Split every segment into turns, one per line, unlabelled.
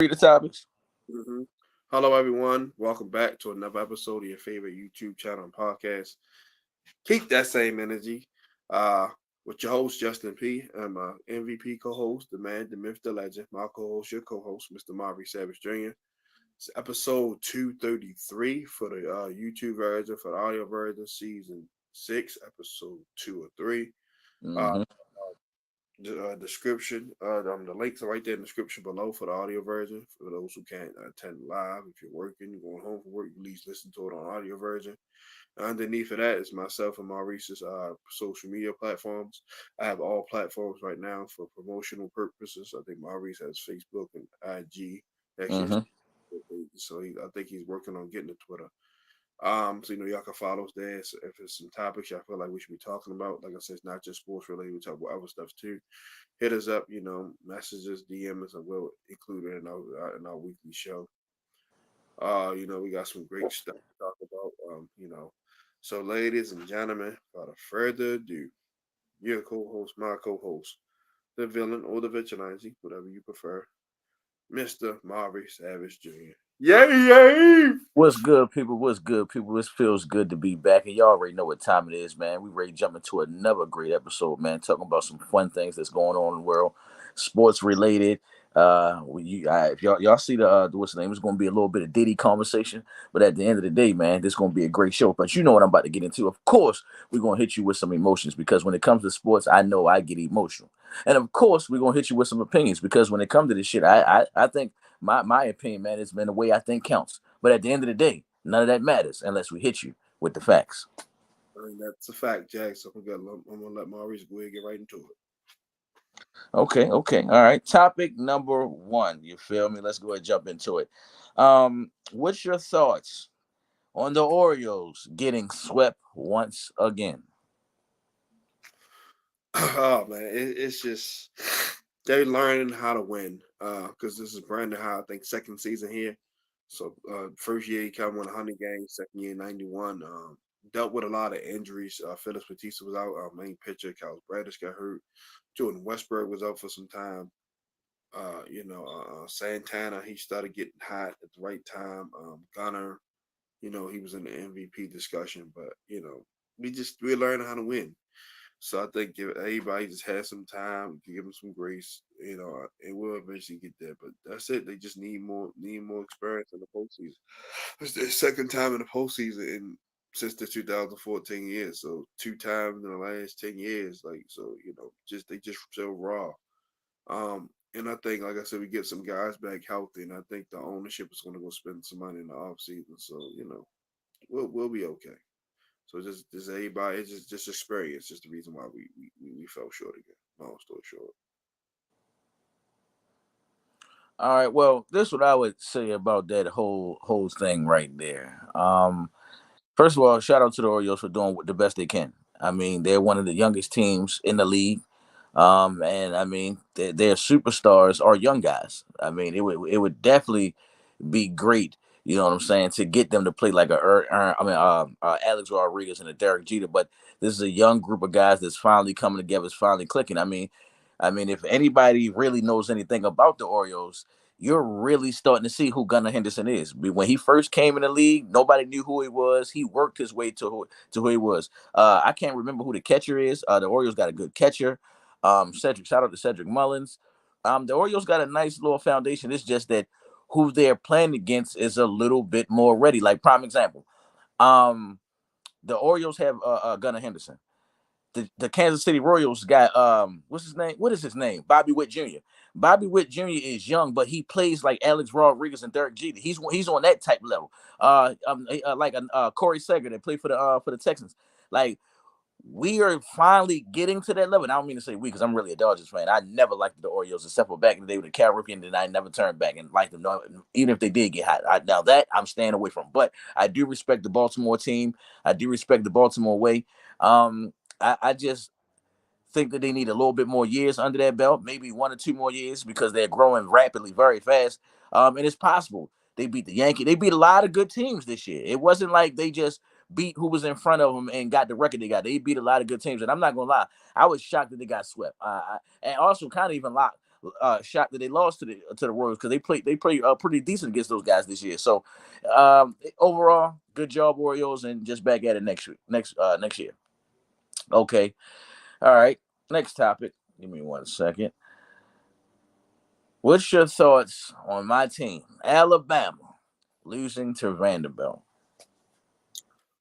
Read the topics.
hmm Hello, everyone. Welcome back to another episode of your favorite YouTube channel and podcast. Keep that same energy. Uh, with your host Justin P. and my MVP co-host, the man, the myth, the legend. My co-host, your co-host, Mr. Maurice Savage Jr. It's episode 233 for the YouTube version. For the audio version, season 6, episode 2 or 3. Uh,
Mm-hmm.
description. The links are right there in the description below for the audio version. For those who can't attend live, if you're working, you're going home from work, you at least listen to it on audio version. Underneath of that is myself and Maurice's social media platforms. I have all platforms right now for promotional purposes. I think Maurice has Facebook and IG. Actually,
Mm-hmm.
I think he's working on getting to Twitter. So y'all can follow us there. So if there's some topics y'all feel like we should be talking about, like I said, it's not just sports related. We talk about other stuff too. Hit us up, messages, DM us, and we'll include it in our weekly show. We got some great stuff to talk about. So ladies and gentlemen, without further ado, your co-host, my co-host, the villain or the vigilante, whatever you prefer, Mr. Maurice Savage Jr. Yay, yay!
What's good, people? What's good, people? It feels good to be back, and y'all already know what time it is, man. We ready to jump into another great episode, man. Talking about some fun things that's going on in the world, sports related. If y'all see the what's the name? It's going to be a little bit of Diddy conversation, but at the end of the day, man, this going to be a great show. But you know what I'm about to get into. Of course, we're going to hit you with some emotions because when it comes to sports, I know I get emotional, and of course, we're going to hit you with some opinions because when it comes to this shit, I think my opinion, man, has been the way I think counts. But at the end of the day, none of that matters unless we hit you with the facts.
I mean, that's a fact, Jack. So I'm gonna let Maurice go ahead and get right into it.
Okay. All right. Topic number one. You feel me? Let's go ahead and jump into it. What's your thoughts on the Orioles getting swept once again?
Oh man, it's just they're learning how to win. Because this is Brandon Howe, I think second season here. So first year he kind of won 100 games. Second year 91. Dealt with a lot of injuries. Phyllis Batista was out. Main pitcher Carlos Bradish got hurt. Jordan Westberg was out for some time. Santana he started getting hot at the right time. Gunner, he was in the MVP discussion, but we're learning how to win. So I think if everybody just has some time, give them some grace, it will eventually get there. But that's it. They just need more experience in the postseason. It's their second time in the postseason since the 2014 years. So two times in the last 10 years. Like so, just they just so raw. And I think, like I said, we get some guys back healthy, and I think the ownership is going to go spend some money in the off season. So we'll be okay. So just everybody, it's just experience. Just the reason why we fell short again. Long story short.
All right. Well, this is what I would say about that whole thing right there. First of all, shout out to the Orioles for doing the best they can. I mean, they're one of the youngest teams in the league. And I mean, their superstars are young guys. I mean, it would definitely be great. You know what I'm saying? To get them to play like Alex Rodriguez and a Derek Jeter, but this is a young group of guys that's finally coming together. It's finally clicking. I mean, if anybody really knows anything about the Orioles, you're really starting to see who Gunnar Henderson is. When he first came in the league, nobody knew who he was. He worked his way to who he was. I can't remember who the catcher is. The Orioles got a good catcher. Shout out to Cedric Mullins. The Orioles got a nice little foundation. It's just that who they're playing against is a little bit more ready. Like prime example, um, the Orioles have Gunnar Henderson. The Kansas City Royals got what's his name? What is his name? Bobby Witt Jr. Bobby Witt Jr. is young, but he plays like Alex Rodriguez and Derek Jeter. He's on that type level. Like Corey Seager that played for the Texans. Like we are finally getting to that level. And I don't mean to say we because I'm really a Dodgers fan. I never liked the Orioles except for back in the day with the Cal Ripken, and I never turned back and liked them. Even if they did get hot. Now that I'm staying away from. But I do respect the Baltimore team. I do respect the Baltimore way. I just think that they need a little bit more years under their belt, maybe 1 or 2 more years because they're growing rapidly, very fast. And it's possible. They beat the Yankees. They beat a lot of good teams this year. It wasn't like they just beat who was in front of them and got the record they got. They beat a lot of good teams. And I'm not going to lie, I was shocked that they got swept. And also kind of even shocked that they lost to the Royals because they play pretty decent against those guys this year. So overall, good job Orioles, and just back at it next year. Okay, all right. Next topic. Give me 1 second. What's your thoughts on my team, Alabama, losing to Vanderbilt?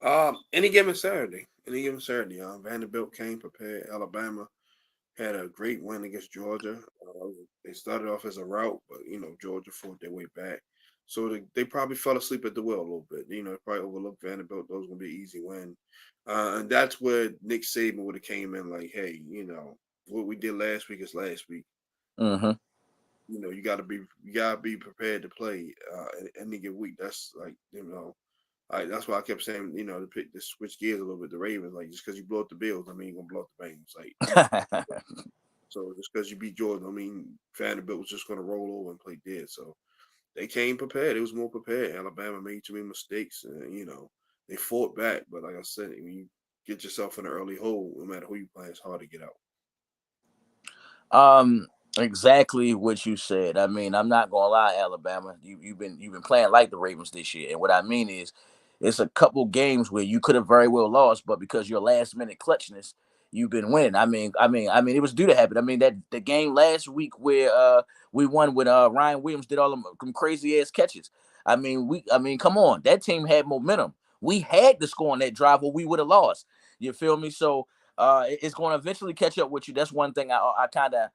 Any given Saturday. Vanderbilt came prepared. Alabama had a great win against Georgia. They started off as a rout, but Georgia fought their way back. So they probably fell asleep at the wheel a little bit. They probably overlooked Vanderbilt. Those gonna be an easy win, and that's where Nick Saban would have came in like, hey, what we did last week is last week.
Mm-hmm.
You gotta be prepared to play any given week. That's like that's why I kept saying to switch gears a little bit. The Ravens, like, just because you blow up the Bills, I mean you're gonna blow up the Bengals. Like, so just because you beat Jordan, I mean Vanderbilt was just gonna roll over and play dead. So they came prepared. It was more prepared. Alabama made too many mistakes, and they fought back. But like I said, when you get yourself in an early hole, no matter who you play, it's hard to get out.
Um, exactly what you said. I mean, I'm not gonna lie, Alabama. You've been playing like the Ravens this year, and what I mean is, it's a couple games where you could have very well lost, but because your last minute clutchness, you've been winning. I mean, it was due to happen. I mean, that the game last week where we won when Ryan Williams did all them crazy ass catches. I mean, come on, that team had momentum. We had to score on that drive, or we would have lost. You feel me? So it's going to eventually catch up with you. That's one thing I kind of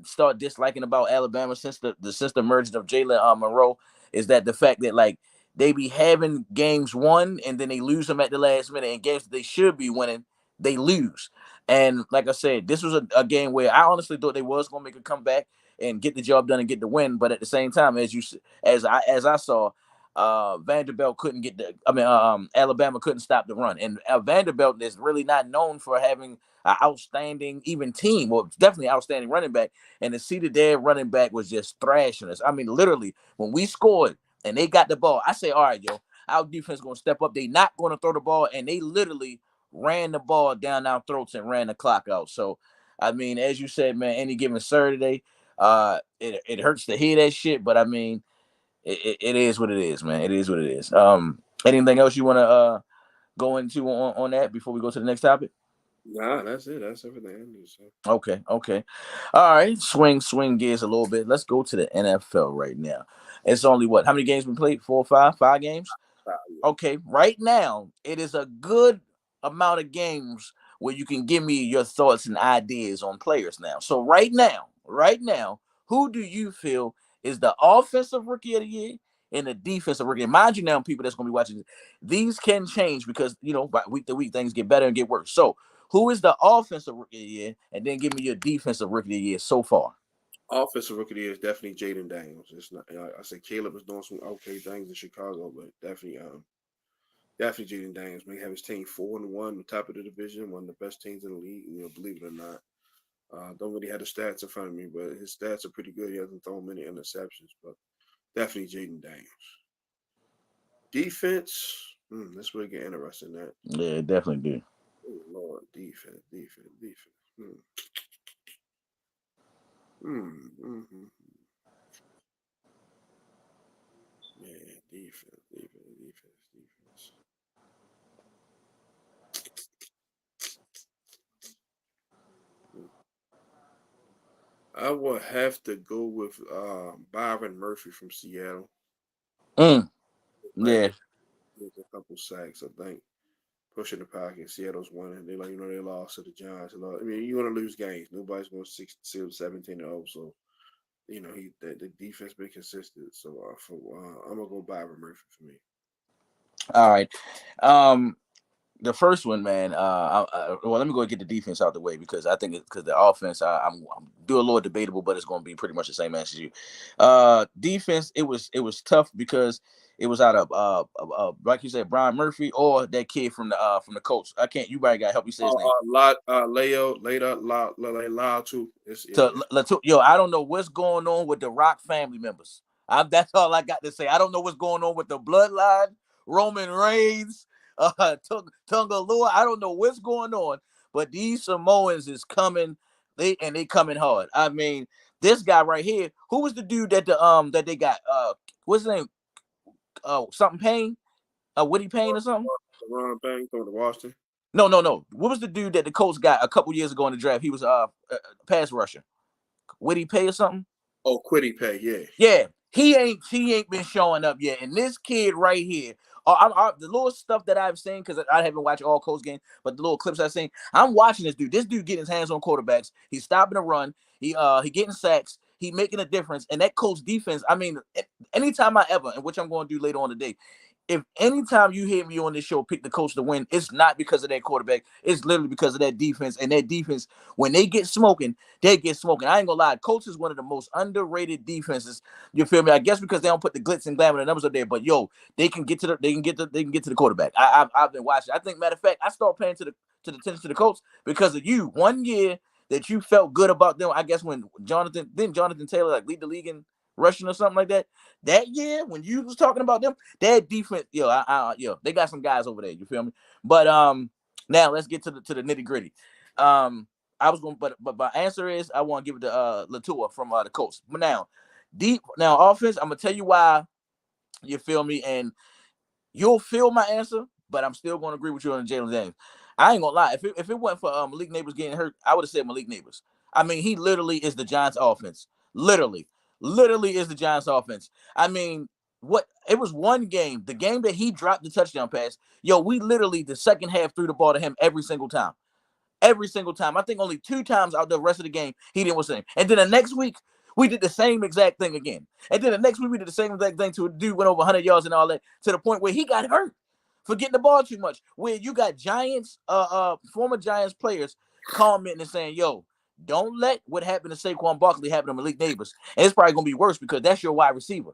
start disliking about Alabama since the emergence of Jalen Monroe is that the fact that like they be having games won and then they lose them at the last minute, and games that they should be winning they lose. And like I said, this was a game where I honestly thought they was gonna make a comeback and get the job done and get the win. But at the same time, as I saw, Vanderbilt couldn't get the. Alabama couldn't stop the run, and Vanderbilt is really not known for having an outstanding even team, or definitely outstanding running back. And to see that their running back was just thrashing us. I mean, literally, when we scored and they got the ball, I say, all right, yo, our defense gonna step up. They not gonna throw the ball, and they literally ran the ball down our throats and ran the clock out. So, I mean, as you said, man, any given Saturday, it hurts to hear that shit, but I mean, it is what it is, man. It is what it is. Anything else you want to go into on that before we go to the next topic?
Nah, that's it. That's everything I need to say.
Okay, okay. All right. Swing gears a little bit. Let's go to the NFL right now. It's only what? How many games been played? Four or five? Five games?
Yeah.
Okay, right now it is a good amount of games where you can give me your thoughts and ideas on players now. So right now, who do you feel is the offensive rookie of the year and the defensive rookie? And mind you, now people that's going to be watching, these can change because by week to week things get better and get worse. So who is the offensive rookie of the year, and then give me your defensive rookie of the year so far.
Offensive rookie of the year is definitely Jaden Daniels. It's not. I said Caleb was doing some okay things in Chicago, but definitely Jaden Daniels may have his team 4-1, the top of the division, one of the best teams in the league. Believe it or not. Don't really have the stats in front of me, but his stats are pretty good. He hasn't thrown many interceptions, but definitely Jaden Daniels. Defense, this will get interesting. That
Yeah, definitely do.
oh Lord, defense. Hmm. Yeah, defense. Hmm. I would have to go with Byron Murphy from Seattle.
Mm,
Last
yeah.
with a couple sacks, I think. Pushing the pocket. Seattle's winning. They lost to the Giants. I mean, you want to lose games. Nobody's going 17-0. So the defense been consistent. So I'm gonna go Byron Murphy for me.
All right. Um, the first one, man. Well, let me go get the defense out the way because I think because the offense, I'm do a little debatable, but it's going to be pretty much the same answer as you. Defense, it was tough because it was out of like you said, Brian Murphy or that kid from the Colts. I can't. You probably got to help me say his name.
Leo later La too.
To yo, I don't know what's going on with the Rock family members. That's all I got to say. I don't know what's going on with the bloodline, Roman Reigns, Tunga Lua. I don't know what's going on, but these Samoans is coming. They coming hard. I mean, This guy right here, who was the dude that they got? What's his name? Something Payne, Woody Payne or something.
Ron Bang going to Washington.
No, no, no. What was the dude that the Colts got a couple years ago in the draft? He was pass rusher. Woody Pay or something.
Oh, Quiddy Pay, yeah.
Yeah, he ain't been showing up yet. And this kid right here, the little stuff that I've seen, because I haven't watched all Colts games, but the little clips I've seen, I'm watching this dude. This dude getting his hands on quarterbacks. He's stopping the run. He getting sacks. He making a difference. And that Colts defense, I mean, anytime I ever, and which I'm going to do later on today, if anytime you hear me on this show pick the Colts to win, it's not because of that quarterback. It's literally because of that defense. And that defense, when they get smoking, they get smoking. I ain't gonna lie. Colts is one of the most underrated defenses. You feel me? I guess because they don't put the glitz and glamour and the numbers up there. But yo, they can get to the quarterback. I've been watching. I think, matter of fact, I started paying to the attention to the Colts because of you. One year that you felt good about them. I guess when Jonathan Taylor like lead the league in rushing or something like that. That year when you was talking about them, that defense, they got some guys over there. You feel me? But now let's get to the nitty gritty. I was going, but my answer is I want to give it to Latua from the Colts. But now offense, I'm gonna tell you why. You feel me? And you'll feel my answer, but I'm still going to agree with you on Jalen James. I ain't gonna lie. If it wasn't for Malik Neighbors getting hurt, I would have said Malik Neighbors. I mean, he literally is the Giants' offense. Literally is the Giants' offense. I mean, what it was one game, the game that he dropped the touchdown pass. Yo, we literally the second half threw the ball to him every single time. Every single time. I think only 2 times out the rest of the game he didn't was the same. And then the next week we did the same exact thing again. And then the next week we did the same exact thing to a dude went over 100 yards and all that to the point where he got hurt for getting the ball too much. Where you got Giants, former Giants players commenting and saying, "Yo, don't let what happened to Saquon Barkley happen to Malik Neighbors." And it's probably gonna be worse because that's your wide receiver.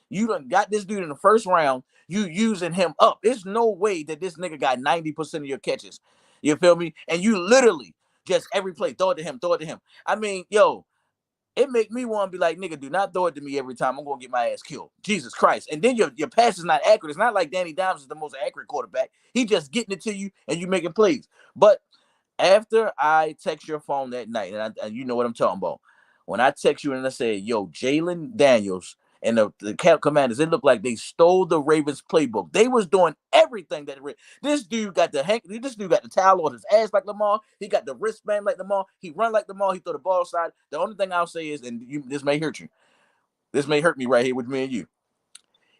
You done got this dude in the first round. You using him up. There's no way that this nigga got 90% of your catches. You feel me? And you literally just every play throw it to him, throw it to him. I mean, yo, it make me want to be like, nigga, do not throw it to me every time. I'm gonna get my ass killed. Jesus Christ. And then your pass is not accurate. It's not like Danny Dimes is the most accurate quarterback. He just getting it to you and you making plays. But after I text your phone that night, and you know what I'm talking about. When I text you and I say, yo, Jalen Daniels and the Camp Commanders, it looked like they stole the Ravens playbook. They was doing everything that this dude got this dude got the towel on his ass like Lamar. He got the wristband like Lamar. He run like Lamar. He throw the ball aside. The only thing I'll say is, and this may hurt you. This may hurt me right here with me and you.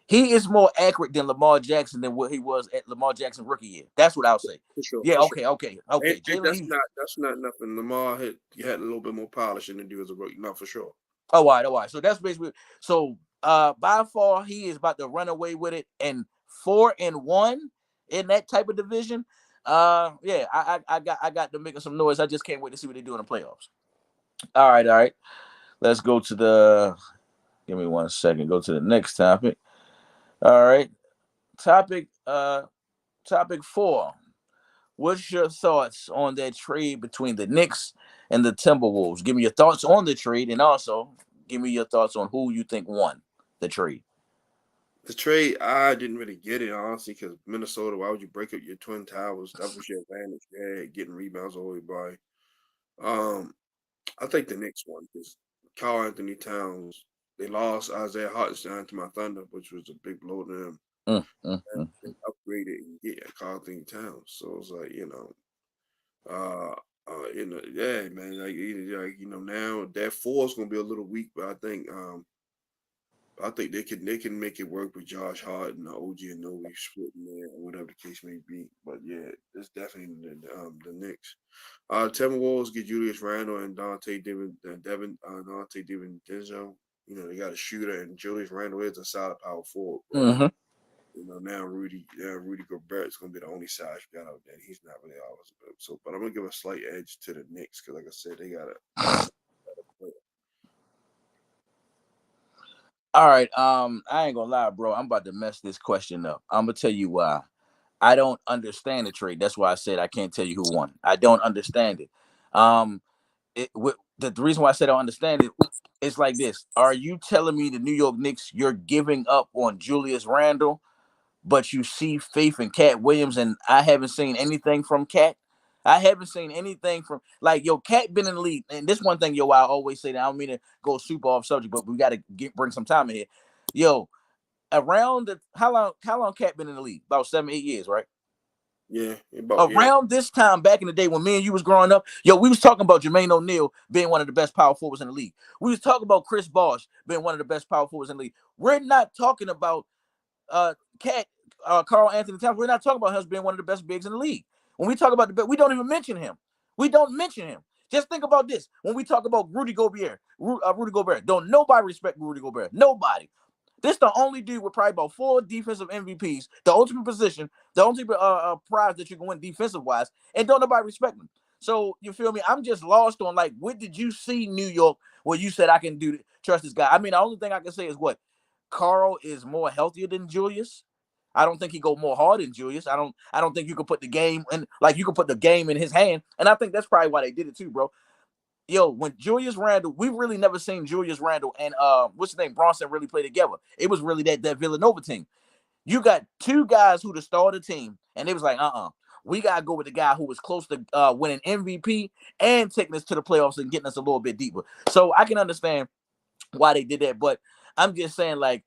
He is more accurate than Lamar Jackson than what he was at Lamar Jackson rookie year. That's what I'll say.
For sure,
Yeah,
for sure.
okay.
And
Jalen,
that's not nothing. Lamar had a little bit more polishing to do as a rookie, not for sure.
all right. So that's basically so by far he is about to run away with it and 4-1 in that type of division. Yeah, I got them making some noise. I just can't wait to see what they do in the playoffs. All right. Let's go to the give me 1 second. Go to the next topic. All right. Topic topic 4. What's your thoughts on that trade between the Knicks and the Timberwolves? Give me your thoughts on the trade and also give me your thoughts on who you think won the trade.
The trade, I didn't really get it honestly because Minnesota. Why would you break up your twin towers? That was your advantage. Yeah, getting rebounds all the way by. I think the Knicks won because Carl Anthony Towns. They lost Isaiah Hartenstein to my Thunder, which was a big blow to them. And they upgraded and get Carl Anthony Towns. So it's like yeah, man. Now that four is gonna be a little weak, but I think they can make it work with Josh Hart and OG and Noe splitting there, or whatever the case may be. But yeah, it's definitely the Knicks. Timberwolves get Julius Randle and Dante Denzo. You know, they got a shooter, and Julius Randle is a solid power forward. But,
Mm-hmm.
now Rudy Gobert is gonna be the only size you got out there. He's not really always good. So, but I'm gonna give a slight edge to the Knicks because, like I said, they got a player.
All right. I ain't gonna lie, bro. I'm about to mess this question up. I'm gonna tell you why. I don't understand the trade. That's why I said I can't tell you who won. I don't understand it. The reason why I said I don't understand it, it's like this. Are you telling me the New York Knicks you're giving up on Julius Randle, but you see faith in Cat Williams, and I haven't seen anything from Cat? I haven't seen anything from like yo, Cat been in the league, and this one thing, yo, I always say that I don't mean to go super off subject, but we got to bring some time in here. Yo, around the how long Cat been in the league? About 7 8 years, right?
Yeah, about yeah.
Around this time back in the day when me and you was growing up, yo, we was talking about Jermaine O'Neal being one of the best power forwards in the league. We was talking about Chris Bosh being one of the best power forwards in the league. We're not talking about Cat Carl Anthony Towns. We're not talking about him being one of the best bigs in the league. When we talk about the best, we don't even mention him. We don't mention him. Just think about this. When we talk about Rudy Gobert, don't nobody respect Rudy Gobert. Nobody. This the only dude with probably about 4 defensive MVPs, the ultimate position, the ultimate prize that you can win defensive wise, and don't nobody respect him. So you feel me? I'm just lost on like, what did you see New York where you said I can trust this guy? I mean, the only thing I can say is what Carl is more healthier than Julius. I don't think he go more hard than Julius. I don't think you could put the game in like you could put the game in his hand, and I think that's probably why they did it too, bro. Yo, when Julius Randle, we've really never seen Julius Randle and what's his name, Bronson really play together. It was really that Villanova team. You got two guys who to start the team, and it was like, we gotta go with the guy who was close to winning MVP and taking us to the playoffs and getting us a little bit deeper. So I can understand why they did that, but I'm just saying, like,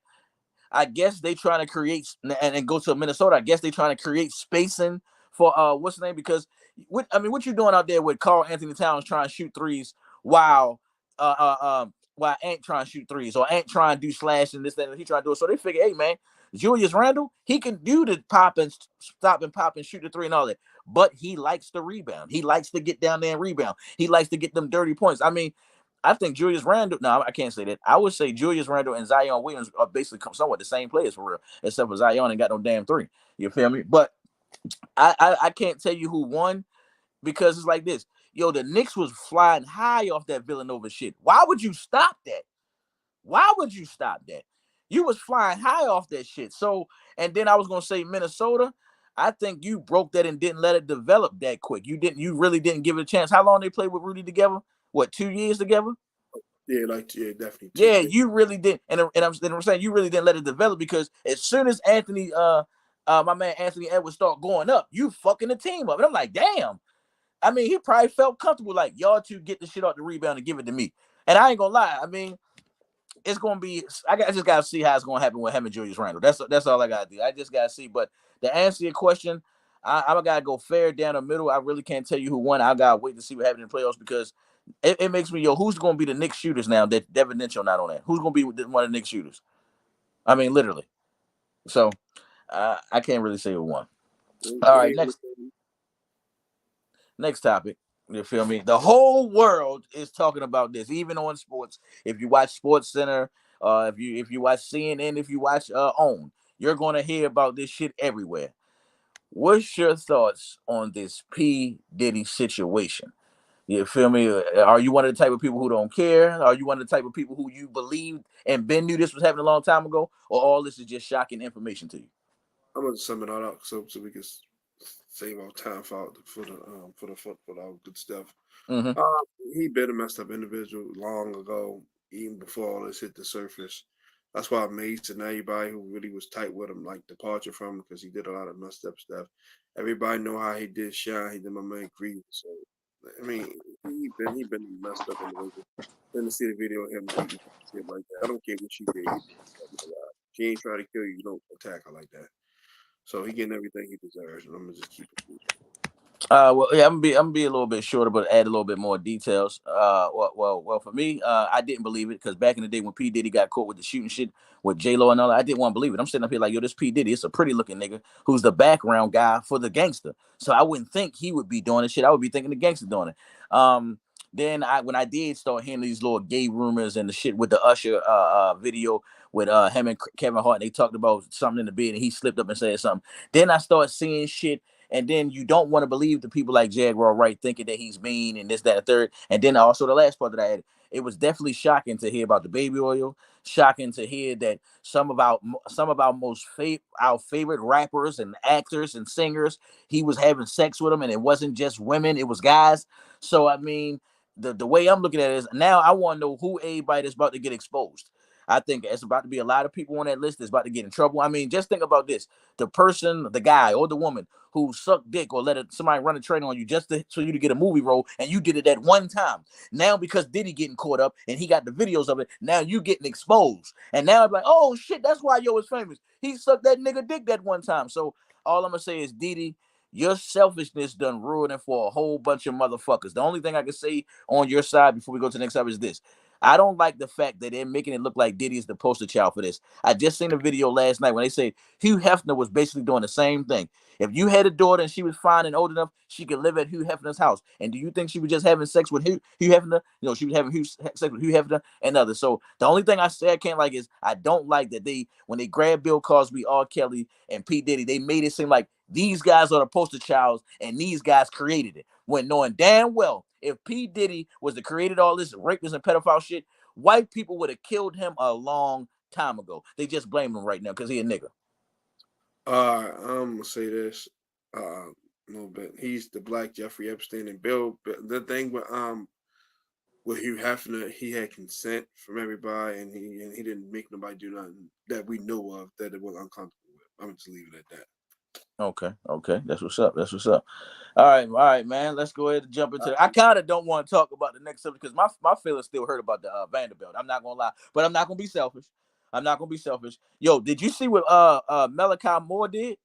I guess they trying to create and go to Minnesota. I guess they trying to create spacing for what's the name? Because what you doing out there with Carl Anthony Towns trying to shoot threes while while Ant trying to shoot threes or Ant trying to do slash and this that and he trying to do it. So they figure, hey man, Julius Randle, he can do the pop and stop and pop and shoot the three and all that, but he likes to rebound. He likes to get down there and rebound. He likes to get them dirty points. I mean, I think Julius Randle. No, I can't say that. I would say Julius Randle and Zion Williams are basically somewhat the same players for real, except for Zion ain't got no damn three. You feel me? But I can't tell you who won because it's like this. Yo, the Knicks was flying high off that Villanova shit. Why would you stop that? Why would you stop that? You was flying high off that shit. So, and then I was gonna say Minnesota. I think you broke that and didn't let it develop that quick. You didn't. You really didn't give it a chance. How long they played with Rudy together? What, 2 years together?
Yeah, like yeah, definitely two.
Yeah, you really didn't, and I'm saying you really didn't let it develop because as soon as my man Anthony Edwards start going up, you fucking the team up, and I'm like, damn. I mean, he probably felt comfortable like y'all two get the shit off the rebound and give it to me, and I ain't gonna lie. I mean, it's gonna be. I just gotta see how it's gonna happen with him and Julius Randle. That's all I gotta do. I just gotta see. But to answer your question, I gotta go fair down the middle. I really can't tell you who won. I gotta wait to see what happens in the playoffs because it makes me who's gonna be the Knicks shooters now that Devin Mitchell not on that? Who's gonna be one of the Knicks shooters? I mean, literally. So I can't really say who won. All right, next topic. You feel me? The whole world is talking about this, even on sports. If you watch Sports Center, if you watch CNN, if you watch OWN, you're gonna hear about this shit everywhere. What's your thoughts on this P Diddy situation? You feel me? Are you one of the type of people who don't care? Are you one of the type of people who you believed and Ben knew this was happening a long time ago, or all this is just shocking information to you?
I'm gonna sum it all up so we can save our time for our good stuff.
Mm-hmm.
Um, he been a messed up individual long ago, even before all this hit the surface. That's why Mace and everybody who really was tight with him, like departure from him because he did a lot of messed up stuff. Everybody know how he did shine. He did my man Creed. So I mean, he been a messed up individual. Then to see the video of him beating shit like that, I don't care what she did. She ain't trying to kill you. You don't attack her like that. So he getting everything he deserves, and I'm gonna just keep it.
Well, yeah, I'm gonna be a little bit shorter, but add a little bit more details. Well, for me, I didn't believe it because back in the day when P Diddy got caught with the shooting shit with J Lo and all that, I didn't want to believe it. I'm sitting up here like, yo, this P Diddy, it's a pretty looking nigga who's the background guy for the gangster. So I wouldn't think he would be doing this shit. I would be thinking the gangster doing it. Then when I did start hearing these little gay rumors and the shit with the Usher video with him and Kevin Hart, and they talked about something in the bed and he slipped up and said something. Then I started seeing shit and then you don't want to believe the people like Jaguar Wright thinking that he's mean and this, that, and third. And then also the last part that I had, it was definitely shocking to hear about the baby oil. Shocking to hear that some of our our favorite rappers and actors and singers, he was having sex with them, and it wasn't just women, it was guys. So I mean, the way I'm looking at it is now I want to know who everybody that's about to get exposed. I think it's about to be a lot of people on that list that's about to get in trouble. I mean, just think about this: the person, the guy or the woman who sucked dick or somebody run a train on you just so you to get a movie role, and you did it that one time. Now because Diddy getting caught up and he got the videos of it, now you getting exposed, and now I'm like, oh shit, that's why yo is famous. He sucked that nigga dick that one time. So all I'm gonna say is, Diddy, your selfishness done ruined it for a whole bunch of motherfuckers. The only thing I can say on your side before we go to the next up is this: I don't like the fact that they're making it look like Diddy is the poster child for this. I just seen a video last night when they say Hugh Hefner was basically doing the same thing. If you had a daughter and she was fine and old enough, she could live at Hugh Hefner's house. And do you think she was just having sex with Hugh Hefner? You know, she was having sex with Hugh Hefner and others. So the only thing I say I can't like is I don't like that when they grabbed Bill Cosby, R. Kelly, and P. Diddy, they made it seem like these guys are the poster childs and these guys created it. When knowing damn well, if P. Diddy was the created all this rapist and pedophile shit, white people would have killed him a long time ago. They just blame him right now because he a nigga.
I'm gonna say this a little bit. He's the black Jeffrey Epstein and Bill. The thing with Hugh Hefner, he had consent from everybody, and he didn't make nobody do nothing that we know of that it was uncomfortable with. I'm just leaving it at that.
Okay. That's what's up. That's what's up. All right, man. Let's go ahead and jump into it. I kind of don't want to talk about the next subject because my feelings still hurt about the Vanderbilt. I'm not gonna lie, but I'm not gonna be selfish. I'm not gonna be selfish. Yo, did you see what Malachi Moore did?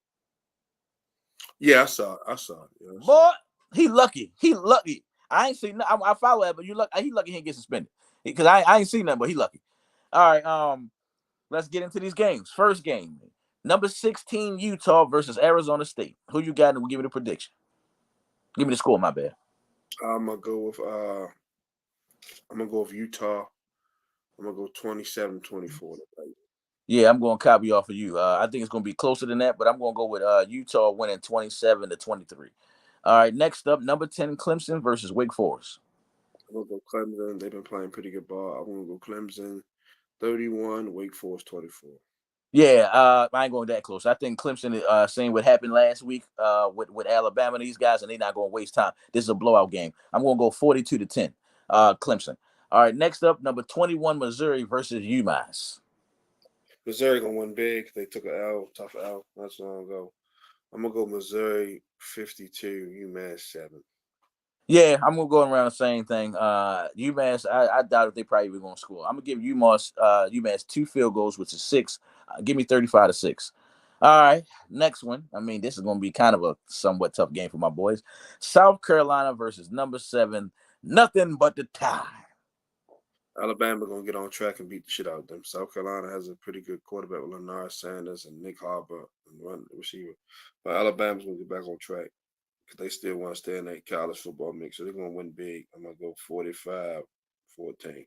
Yeah, I saw it. I saw it. Yeah, I saw
Boy,
it.
he lucky. He lucky. I ain't seen. I follow that, but he lucky he didn't get suspended because I ain't seen nothing, but he lucky. All right. Let's get into these games. First game, number 16 Utah versus Arizona State. Who you got? And we'll give me the prediction. Give me the score. My bad.
I'm gonna go with Utah. I'm gonna go 27-24.
Yeah, I'm going to copy off of you. I think it's going to be closer than that, but I'm going to go with Utah winning 27-23. All right, next up, number 10 Clemson versus Wake Forest.
I'm gonna go Clemson. They've been playing pretty good ball. I'm gonna go Clemson 31, Wake Forest 24.
Yeah, I ain't going that close. I think Clemson seeing what happened last week with Alabama, these guys, and they're not going to waste time. This is a blowout game. I'm going to go 42-10, Clemson. All right, next up, number 21 Missouri versus UMass.
Missouri gonna win big. They took a L, tough L. That's long ago. I'm gonna go Missouri 52, UMass 7.
Yeah, I'm gonna go around the same thing. UMass, I doubt if they probably even gonna score. I'm gonna give UMass 2 field goals, which is 6. Give me 35-6. All right, next one. I mean, this is gonna be kind of a somewhat tough game for my boys. South Carolina versus number 7. Nothing but the tie.
Alabama gonna get on track and beat the shit out of them. South Carolina has a pretty good quarterback with Lennar Sanders and Nick Harbor and run receiver. But Alabama's gonna get back on track because they still want to stay in that college football mix. So they're gonna win big. I'm gonna go 45-14.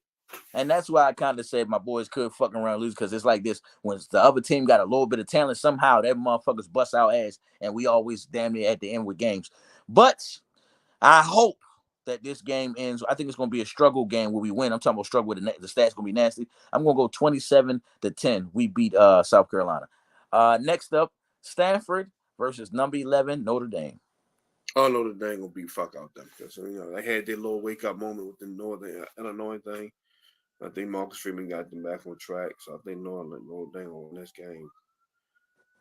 And that's why I kind of said my boys could fucking around and lose because it's like this: when the other team got a little bit of talent, somehow that motherfuckers bust our ass, and we always damn near at the end with games. But I hope that this game ends. I think it's going to be a struggle game where we win. I'm talking about struggle with the stats going to be nasty. I'm going to go 27-10. We beat South Carolina. Next up, Stanford versus number 11 Notre Dame.
I know that they ain't gonna beat fuck out them because they had their little wake up moment with the Northern Illinois thing. I think Marcus Freeman got them back on track, so I think Notre Dame will win this game.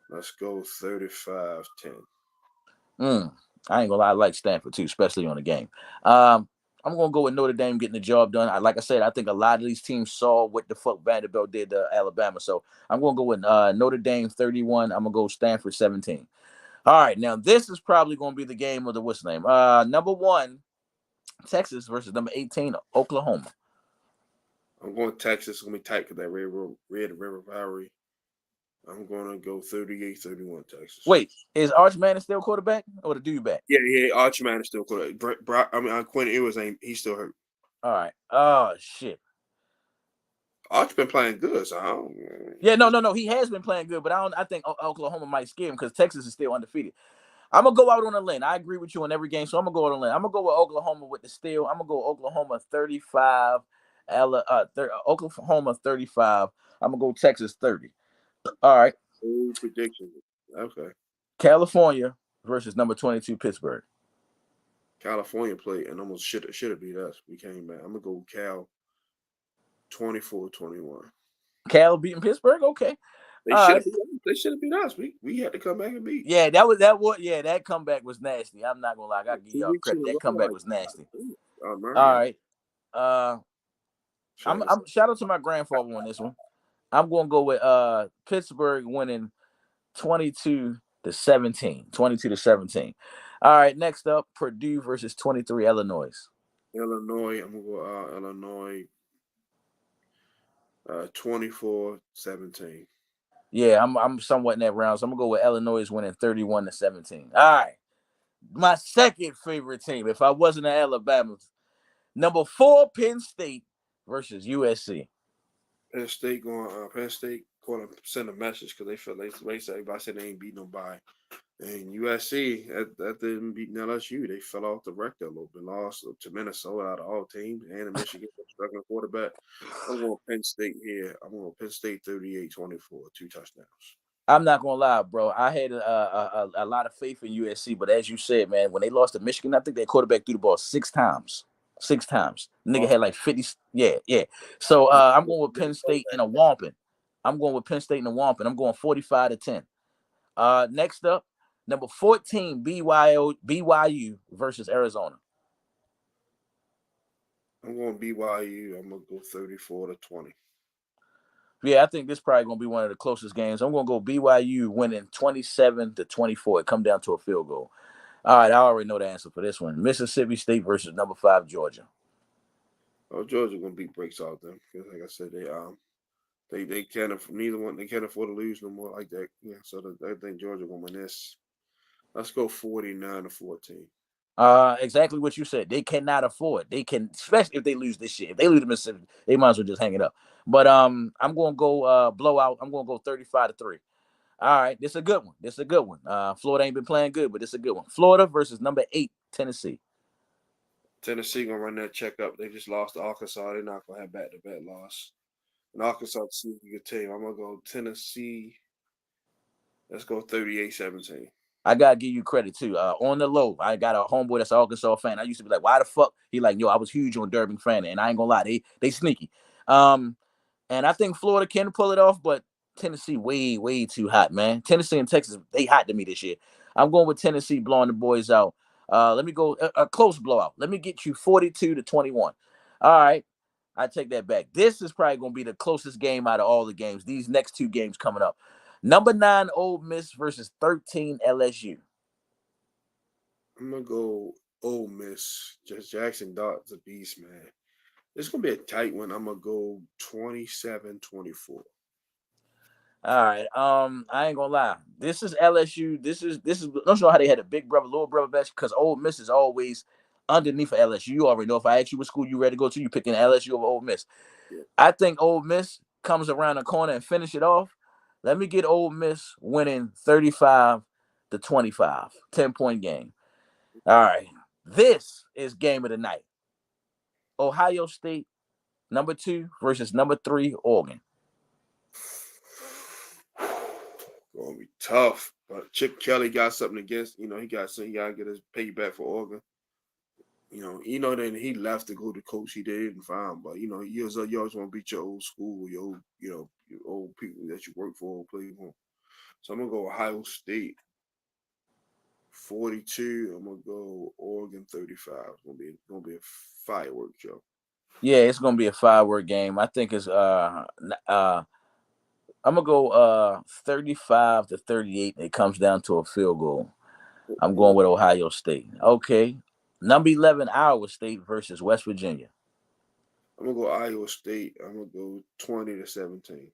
Let's go 35-10.
Mm, I ain't gonna lie, I like Stanford too, especially on the game. Um, I'm gonna go with Notre Dame getting the job done. Like I said, I think a lot of these teams saw what the fuck Vanderbilt did to Alabama, so I'm gonna go with Notre Dame 31. I'm gonna go Stanford 17. All right, now this is probably gonna be the game of the what's name? Number 1 Texas versus number 18 Oklahoma.
I'm going Texas. It's gonna be tight because that Red River Valley. I'm gonna go 38-31 Texas.
Wait, is Arch Manning still quarterback or the dude back?
Yeah. Archman is still good. Quinn Ewers ain't. He's still hurt.
All right. Oh shit.
Arch been playing good, so I don't.
Yeah, no. He has been playing good, but I don't. I think Oklahoma might scare him because Texas is still undefeated. I'm gonna go out on a limb. I agree with you on every game, so I'm gonna go out on a limb. I'm gonna go with Oklahoma with the steal. I'm gonna go Oklahoma 35, Oklahoma 35. I'm gonna go Texas 30. All right,
Prediction. Okay.
California versus number 22 Pittsburgh.
California played and almost should have beat us. We came back. I'm gonna go Cal 24-21.
Cal beating Pittsburgh. Okay,
They
all
should
right.
have beat us. They should have beat us. We had to come back and beat
Yeah, that comeback was nasty. I'm not gonna lie, I gotta give
two
y'all
weeks in
credit.
a
That
row.
comeback
Like,
was nasty. All
Murray,
right. Uh,
Travis.
I'm shout out to my grandfather on this one. I'm gonna go with Pittsburgh winning 22-17. 22-17. All right, next up, Purdue versus 23 Illinois.
Illinois. I'm gonna go Illinois 24-17.
Yeah, I'm somewhat in that round. So I'm gonna go with Illinois winning 31-17. All right. My second favorite team, if I wasn't at Alabama, number 4 Penn State versus USC.
Penn State going to send a message because they feel they say everybody said they ain't beat nobody. And USC that didn't beat LSU. They fell off the record a little bit, lost to Minnesota out of all teams and Michigan struggling quarterback. I'm going Penn State here. I'm going Penn State 38-24, 2 touchdowns.
I'm not gonna lie, bro. I had a lot of faith in USC, but as you said, man, when they lost to Michigan, I think their quarterback threw the ball 6 times. 6 times. Nigga
Lost
had like 50. Yeah, yeah. So I'm going with Penn State in a Wampin. I'm going with Penn State in a Wampin. I'm going 45-10. Next up, number 14 BYU versus Arizona.
I'm going BYU. I'm gonna go 34-20.
Yeah, I think this is probably gonna be one of the closest games. I'm gonna go BYU winning 27-24. It come down to a field goal. All right, I already know the answer for this one. Mississippi State versus number 5 Georgia.
Oh, Georgia gonna beat breaks out them because, like I said, they can't neither one they can't afford to lose no more like that. Yeah, so I think Georgia gonna win this. Let's go 49-14.
Exactly what you said. They cannot afford. They can, especially if they lose this shit. If they lose to Mississippi, they might as well just hang it up. But I'm gonna go blowout. I'm gonna go 35-3. All right, this is a good one. This is a good one. Florida ain't been playing good, but this is a good one. Florida versus number 8 Tennessee.
Tennessee gonna run that check up. They just lost to Arkansas. They're not gonna have back to back loss. And Arkansas is a good team. I'm gonna go Tennessee. Let's go 38-17.
I gotta give you credit too. On the low, I got a homeboy that's an Arkansas fan. I used to be like, "Why the fuck?" He like, "Yo, I was huge on Durbin fan, and I ain't gonna lie, they sneaky." Um, and I think Florida can pull it off, but Tennessee way too hot, man. Tennessee and Texas they hot to me this year. I'm going with Tennessee blowing the boys out. Let me go a close blowout. Let me get you 42-21. All right, I take that back. This is probably gonna be the closest game out of all the games. These next 2 games coming up. Number 9 Ole Miss versus 13 LSU.
I'm gonna go Ole Miss. Just Jackson Dart's a beast, man. It's gonna be a tight one. I'm gonna go 27-24.
All right. I ain't gonna lie. This is LSU. This is. Don't you know how they had a big brother, little brother match? Because Ole Miss is always underneath of LSU. You already know. If I ask you what school you ready to go to, you picking LSU over Ole Miss.
Yeah.
I think Ole Miss comes around the corner and finish it off. Let me get Ole Miss winning 35-25, 10-point game. All right. This is game of the night. Ohio State, number 2 versus number 3 Oregon.
Gonna be tough. But Chip Kelly got something against, he got something, he gotta get his payback for Oregon. Then he left to go to coach. He didn't find, but you always want to beat your old school, your old people that you work for, or play for. So I'm gonna go Ohio State 42. I'm gonna go Oregon 35. It's gonna be a firework show.
Yeah, it's gonna be a firework game. I think it's I'm gonna go 35-38. It comes down to a field goal. I'm going with Ohio State. Okay. Number 11, Iowa State versus West Virginia.
I'm gonna go Iowa State. I'm gonna go 20-17.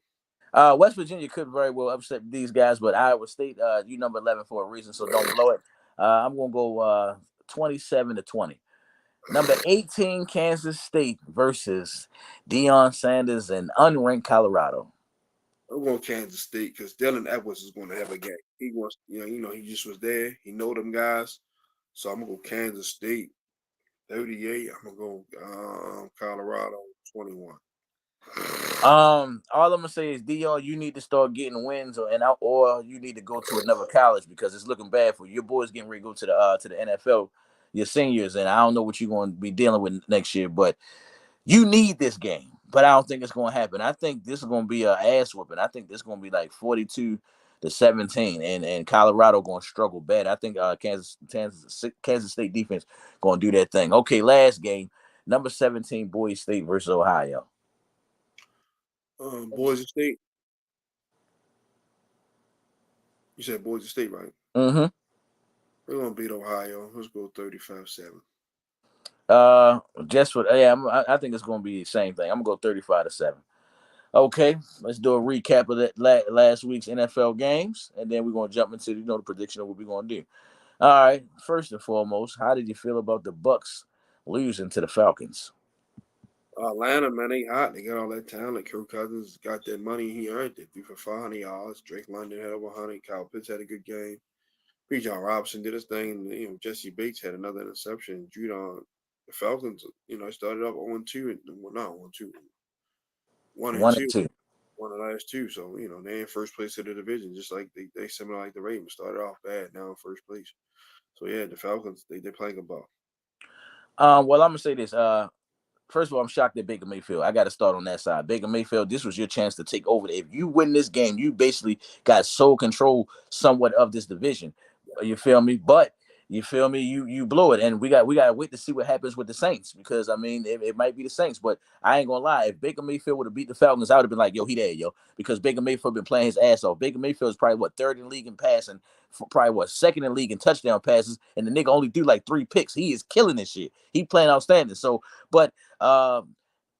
West Virginia could very well upset these guys, but Iowa State, you number 11 for a reason, so don't blow it. I'm gonna go 27-20. Number 18, Kansas State versus Deion Sanders and unranked Colorado.
I'm going Kansas State because Dylan Edwards is going to have a game. He wants, he just was there. He know them guys, so I'm gonna go Kansas State 38. I'm gonna go Colorado 21.
All I'm gonna say is, Dr. You need to start getting wins, or you need to go to another college because it's looking bad for you. Your boys getting ready to go to the NFL, your seniors, and I don't know what you're going to be dealing with next year, but you need this game. but I don't think it's going to happen. I think this is going to be a ass whooping. I think this is going to be like 42-17, and Colorado going to struggle bad. I think Kansas State defense going to do that thing. Okay, last game, number 17 Boise State versus Ohio.
Boise State. You said Boise State, right?
Mm-hmm.
We're gonna beat Ohio. Let's go 35-7.
Uh, just for yeah, I think it's going to be the same thing. I'm gonna go 35-7. Okay, let's do a recap of that last week's NFL games, and then we're gonna jump into the prediction of what we're gonna do. All right, first and foremost, how did you feel about the Bucks losing to the Falcons?
Atlanta, man, they hot. They got all that talent. Kirk Cousins got that money he earned. It threw for 500 yards. Drake London had over 100. Kyle Pitts had a good game. Bijan Robinson did his thing. Jesse Bates had another interception. Judon, the Falcons, started off 0-2 and well, not 0-2, 1 and
One and
2,
two.
won the last two. So they in first place of the division, just like they similar like the Ravens started off bad, now in first place. So yeah, the Falcons they playing a ball.
Well, I'm gonna say this. First of all, I'm shocked at Baker Mayfield. I got to start on that side. Baker Mayfield, this was your chance to take over. If you win this game, you basically got sole control somewhat of this division. You feel me? But you feel me? You blew it, and we got to wait to see what happens with the Saints because I mean it might be the Saints, but I ain't gonna lie. If Baker Mayfield would have beat the Falcons, I would have been like, yo, he there, yo, because Baker Mayfield been playing his ass off. Baker Mayfield is probably what third in the league in passing, probably what second in the league in touchdown passes, and the nigga only do like 3 picks. He is killing this shit. He playing outstanding. So, but um,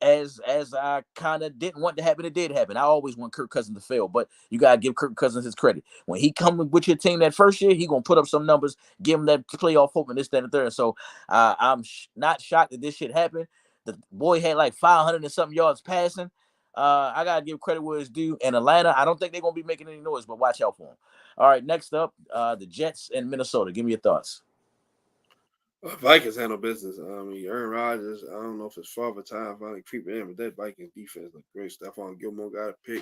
as I kind of didn't want to happen, it did happen. I always want Kirk Cousins to fail, but you gotta give Kirk Cousins his credit. When he come with your team that first year, he gonna put up some numbers, give him that playoff hope and this, that, and the third. So I'm not shocked that this shit happened. The boy had like 500 and something yards passing. I gotta give credit where it's due. And Atlanta, I don't think they're gonna be making any noise, but watch out for them. All right, next up, the Jets and Minnesota. Give me your thoughts.
Vikings handle business. I mean, Aaron Rodgers. I don't know if it's father time finally creeping in, but that Vikings defense look great. Stephon Gilmore got a pick.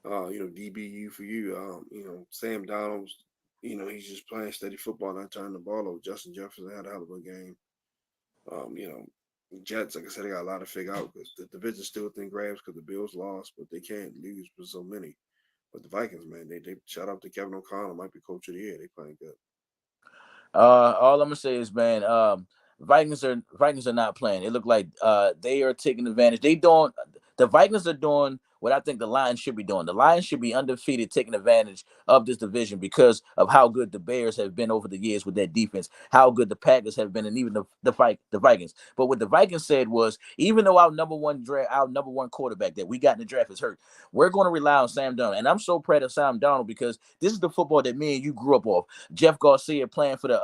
DBU for you. Sam Donald's. He's just playing steady football, not turning the ball over. Justin Jefferson had a hell of a game. Um, you know, Jets, like I said, they got a lot to figure out because the division still within grabs because the Bills lost, but they can't lose with so many. But the Vikings, man, they shout out to Kevin O'Connell, might be coach of the year. They playing good.
All I'm gonna say is, man, Vikings are not playing. It look like they are taking advantage. The Vikings are doing what I think the Lions should be doing. The Lions should be undefeated, taking advantage of this division because of how good the Bears have been over the years with that defense, how good the Packers have been, and even the Vikings. But what the Vikings said was, even though our number one quarterback that we got in the draft is hurt, we're going to rely on Sam Darnold. And I'm so proud of Sam Darnold because this is the football that me and you grew up off. Jeff Garcia playing for the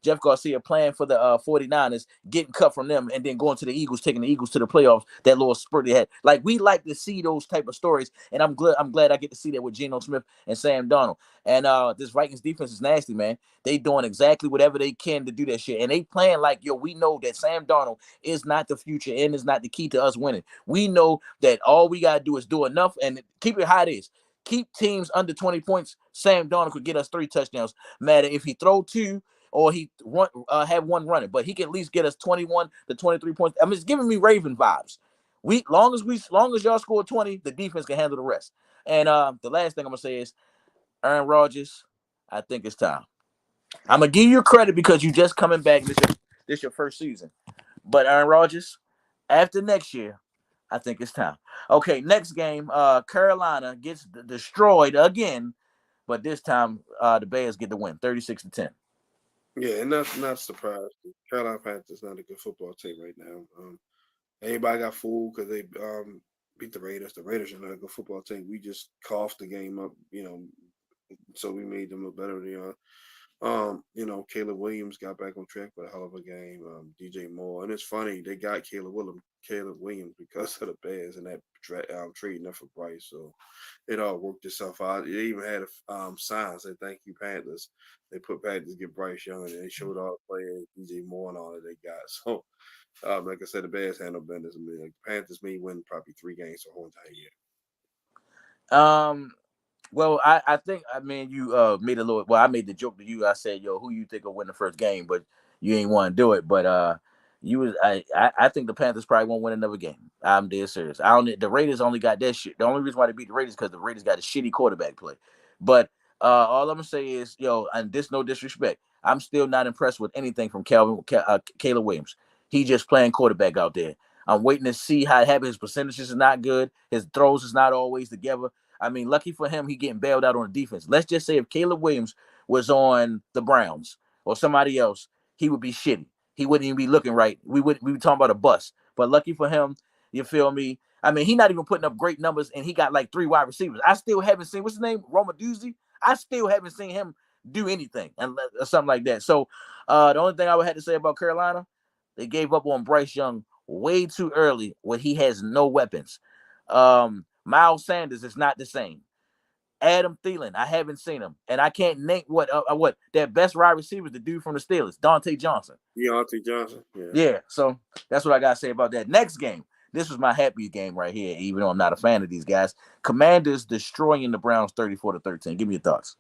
49ers, getting cut from them, and then going to the Eagles, taking the Eagles to the playoffs. That little spurt they had. Like we like to see those type of stories, and I'm glad I get to see that with Geno Smith and Sam Darnold. And this Vikings defense is nasty, man. They doing exactly whatever they can to do that shit, and they playing like yo. We know that Sam Darnold is not the future and is not the key to us winning. We know that all we gotta do is do enough and keep it how it is. Keep teams under 20 points. Sam Darnold could get us 3 touchdowns. Matter if he throw two or he have one running, but he can at least get us 21 to 23 points. I mean, it's giving me Raven vibes. Long as y'all score 20, the defense can handle the rest. And the last thing I'm gonna say is Aaron Rodgers. I think it's time. I'm gonna give you credit because you just coming back. This your first season, but Aaron Rodgers, after next year, I think it's time. Okay, next game. Carolina gets destroyed again, but this time the Bears get the win, 36-10.
Yeah, and not surprised. The Carolina Panthers not a good football team right now. Everybody got fooled because they beat the Raiders. The Raiders are not a good football team. We just coughed the game up, so we made them look better than they are. Caleb Williams got back on track with a hell of a game. DJ Moore, and it's funny they got Caleb Williams because of the Bears and that trading up for Bryce. So it all worked itself out. They even had signs that thank you Panthers. They put Panthers get Bryce Young, and they showed all the players DJ Moore and all that they got. So like I said, the Bears handle business. I mean, like, Panthers may win probably 3 games the whole entire year.
Um, well, I think I mean you made a little. Well, I made the joke to you. I said, "Yo, who you think will win the first game?" But you ain't want to do it. But I think the Panthers probably won't win another game. I'm dead serious. I don't. The Raiders only got that shit. The only reason why they beat the Raiders because the Raiders got a shitty quarterback play. But all I'm gonna say is, and this no disrespect, I'm still not impressed with anything from Caleb Williams. He just playing quarterback out there. I'm waiting to see how it happens. His percentages is not good. His throws is not always together. I mean, lucky for him, he getting bailed out on the defense. Let's just say if Caleb Williams was on the Browns or somebody else, he would be shitty. He wouldn't even be looking right. We be talking about a bust. But lucky for him, you feel me? I mean, he not even putting up great numbers, and he got like 3 wide receivers. I still haven't seen what's his name, Roma Doozy. I still haven't seen him do anything and something like that. So the only thing I would have to say about Carolina, they gave up on Bryce Young way too early when he has no weapons. Miles Sanders is not the same. Adam Thielen, I haven't seen him, and I can't name what their best wide receiver is the dude from the Steelers, Dante Johnson.
Deontay Johnson. Yeah.
Yeah, so that's what I gotta say about that. Next game, this was my happiest game right here, even though I'm not a fan of these guys. Commanders destroying the Browns 34-13. Give me your thoughts.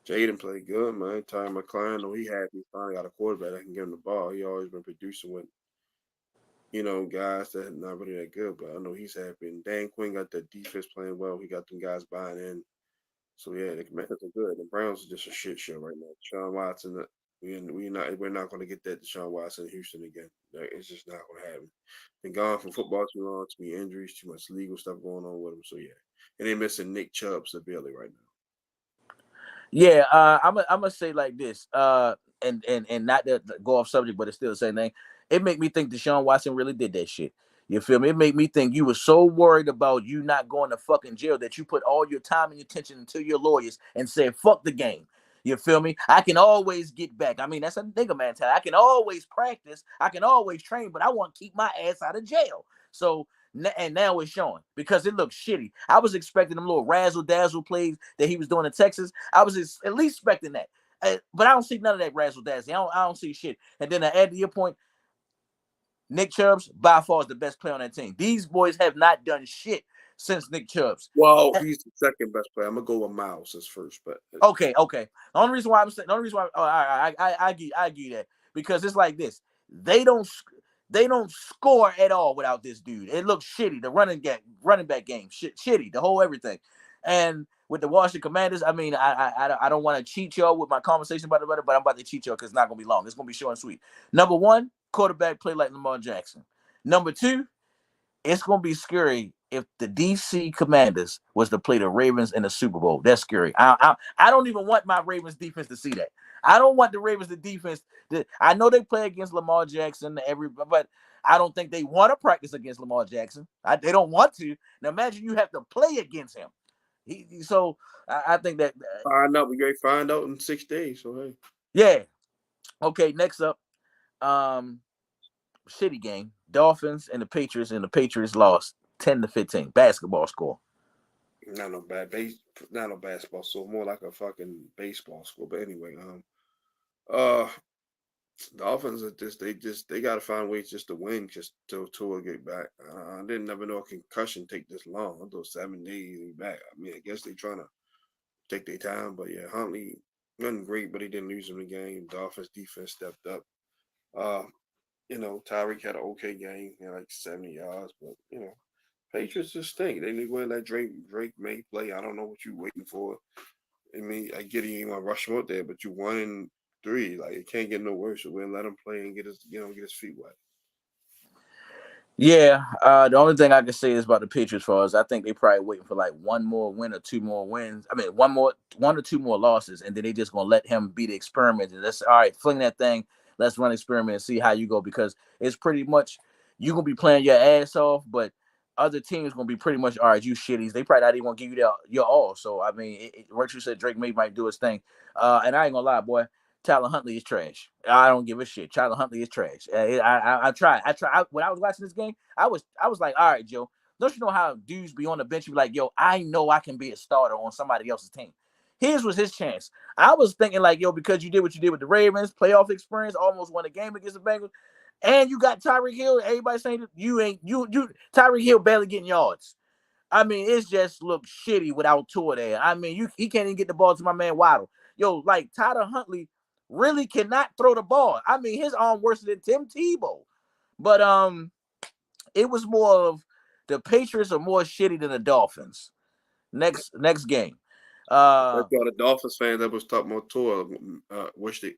Jaden played good, man. Ty McClain, though he happy finally got a quarterback that can give him the ball. He always been producing with, guys that not really that good, but I know he's happy. And Dan Quinn got that defense playing well. He got them guys buying in. So yeah, the Commanders are good. The Browns are just a shit show right now. Deshaun Watson, we're not going to get that Deshaun Watson in Houston again. It's just not going to happen. Been gone from football too long, too many injuries, too much legal stuff going on with him. So yeah, and they're missing Nick Chubb severely right now.
Yeah, I'm gonna say like this, and not to go off subject, but it's still the same thing. It made me think Deshaun Watson really did that shit. You feel me? It made me think you were so worried about you not going to fucking jail that you put all your time and your attention into your lawyers and said, fuck the game. You feel me? I can always get back. I mean, that's a nigga mentality. I can always practice. I can always train, but I want to keep my ass out of jail. So, and now it's showing because it looks shitty. I was expecting them little razzle dazzle plays that he was doing in Texas. I was at least expecting that. But I don't see none of that razzle dazzle. I don't see shit. And then to add to your point, Nick Chubb's by far is the best player on that team. These boys have not done shit since Nick Chubb's.
Well, he's the second best player. I'm gonna go with Miles as first, but
Okay. The only reason why I'm saying, the only reason why, I give you that because it's like this. They don't they don't score at all without this dude. It looks shitty. The running back game, shitty. The whole everything, and with the Washington Commanders, I mean, I don't want to cheat y'all with my conversation about it, but I'm about to cheat y'all because it's not gonna be long. It's gonna be short and sweet. Number one, quarterback play like Lamar Jackson. Number two, it's gonna be scary if the DC Commanders was to play the Ravens in the Super Bowl. That's scary. I don't even want my Ravens defense to see that. I don't want the Ravens the defense. I know they play against Lamar Jackson, but I don't think they want to practice against Lamar Jackson. They don't want to. Now imagine you have to play against him. So I think that
find out. We going to find out in 6 days. So hey,
yeah. Okay, next up, shitty game. Dolphins and the Patriots lost 10-15. Basketball score.
not no not no basketball. So more like a fucking baseball score. But anyway, uh, the offense are they got to find ways just to win, just to get back. I didn't never know a concussion take this long. I thought 7 days back. I mean, I guess they trying to take their time, but yeah, Huntley wasn't great, but he didn't lose him the game. The offense defense stepped up. Uh, Tyreek had an okay game, like 70 yards, but Patriots just stink. They need to win that Drake may play. I don't know what you're waiting for. I mean, I get it, you want to rush him out there, but you 1-3. Like it can't get no worse. So we'll let him play and get his feet wet.
Yeah, the only thing I can say is about the Patriots for us, I think they probably waiting for like one more win or two more wins. I mean, one or two more losses, and then they just gonna let him be the experiment. And that's all right, fling that thing. Let's run experiment and see how you go because it's pretty much you gonna be playing your ass off, but other teams gonna be pretty much all right. You shitties, they probably not even gonna give you your all. So I mean, what you said, Drake might do his thing, and I ain't gonna lie, boy. Tyler Huntley is trash. I don't give a shit. Tyler Huntley is trash. I tried. When I was watching this game, I was like, all right, Joe. Don't you know how dudes be on the bench? You be like, yo, I know I can be a starter on somebody else's team. His was his chance. I was thinking like, yo, because you did what you did with the Ravens, playoff experience, almost won a game against the Bengals, and you got Tyreek Hill. Everybody saying you ain't you Tyreek Hill barely getting yards. I mean, it's just look shitty without Tua there. I mean, he can't even get the ball to my man Waddle. Yo, like Tyler Huntley really cannot throw the ball. I mean, his arm worse than Tim Tebow. But it was more of the Patriots are more shitty than the Dolphins. Next game.
That's
Uh
all the Dolphins fans that was talking about tour. Wish they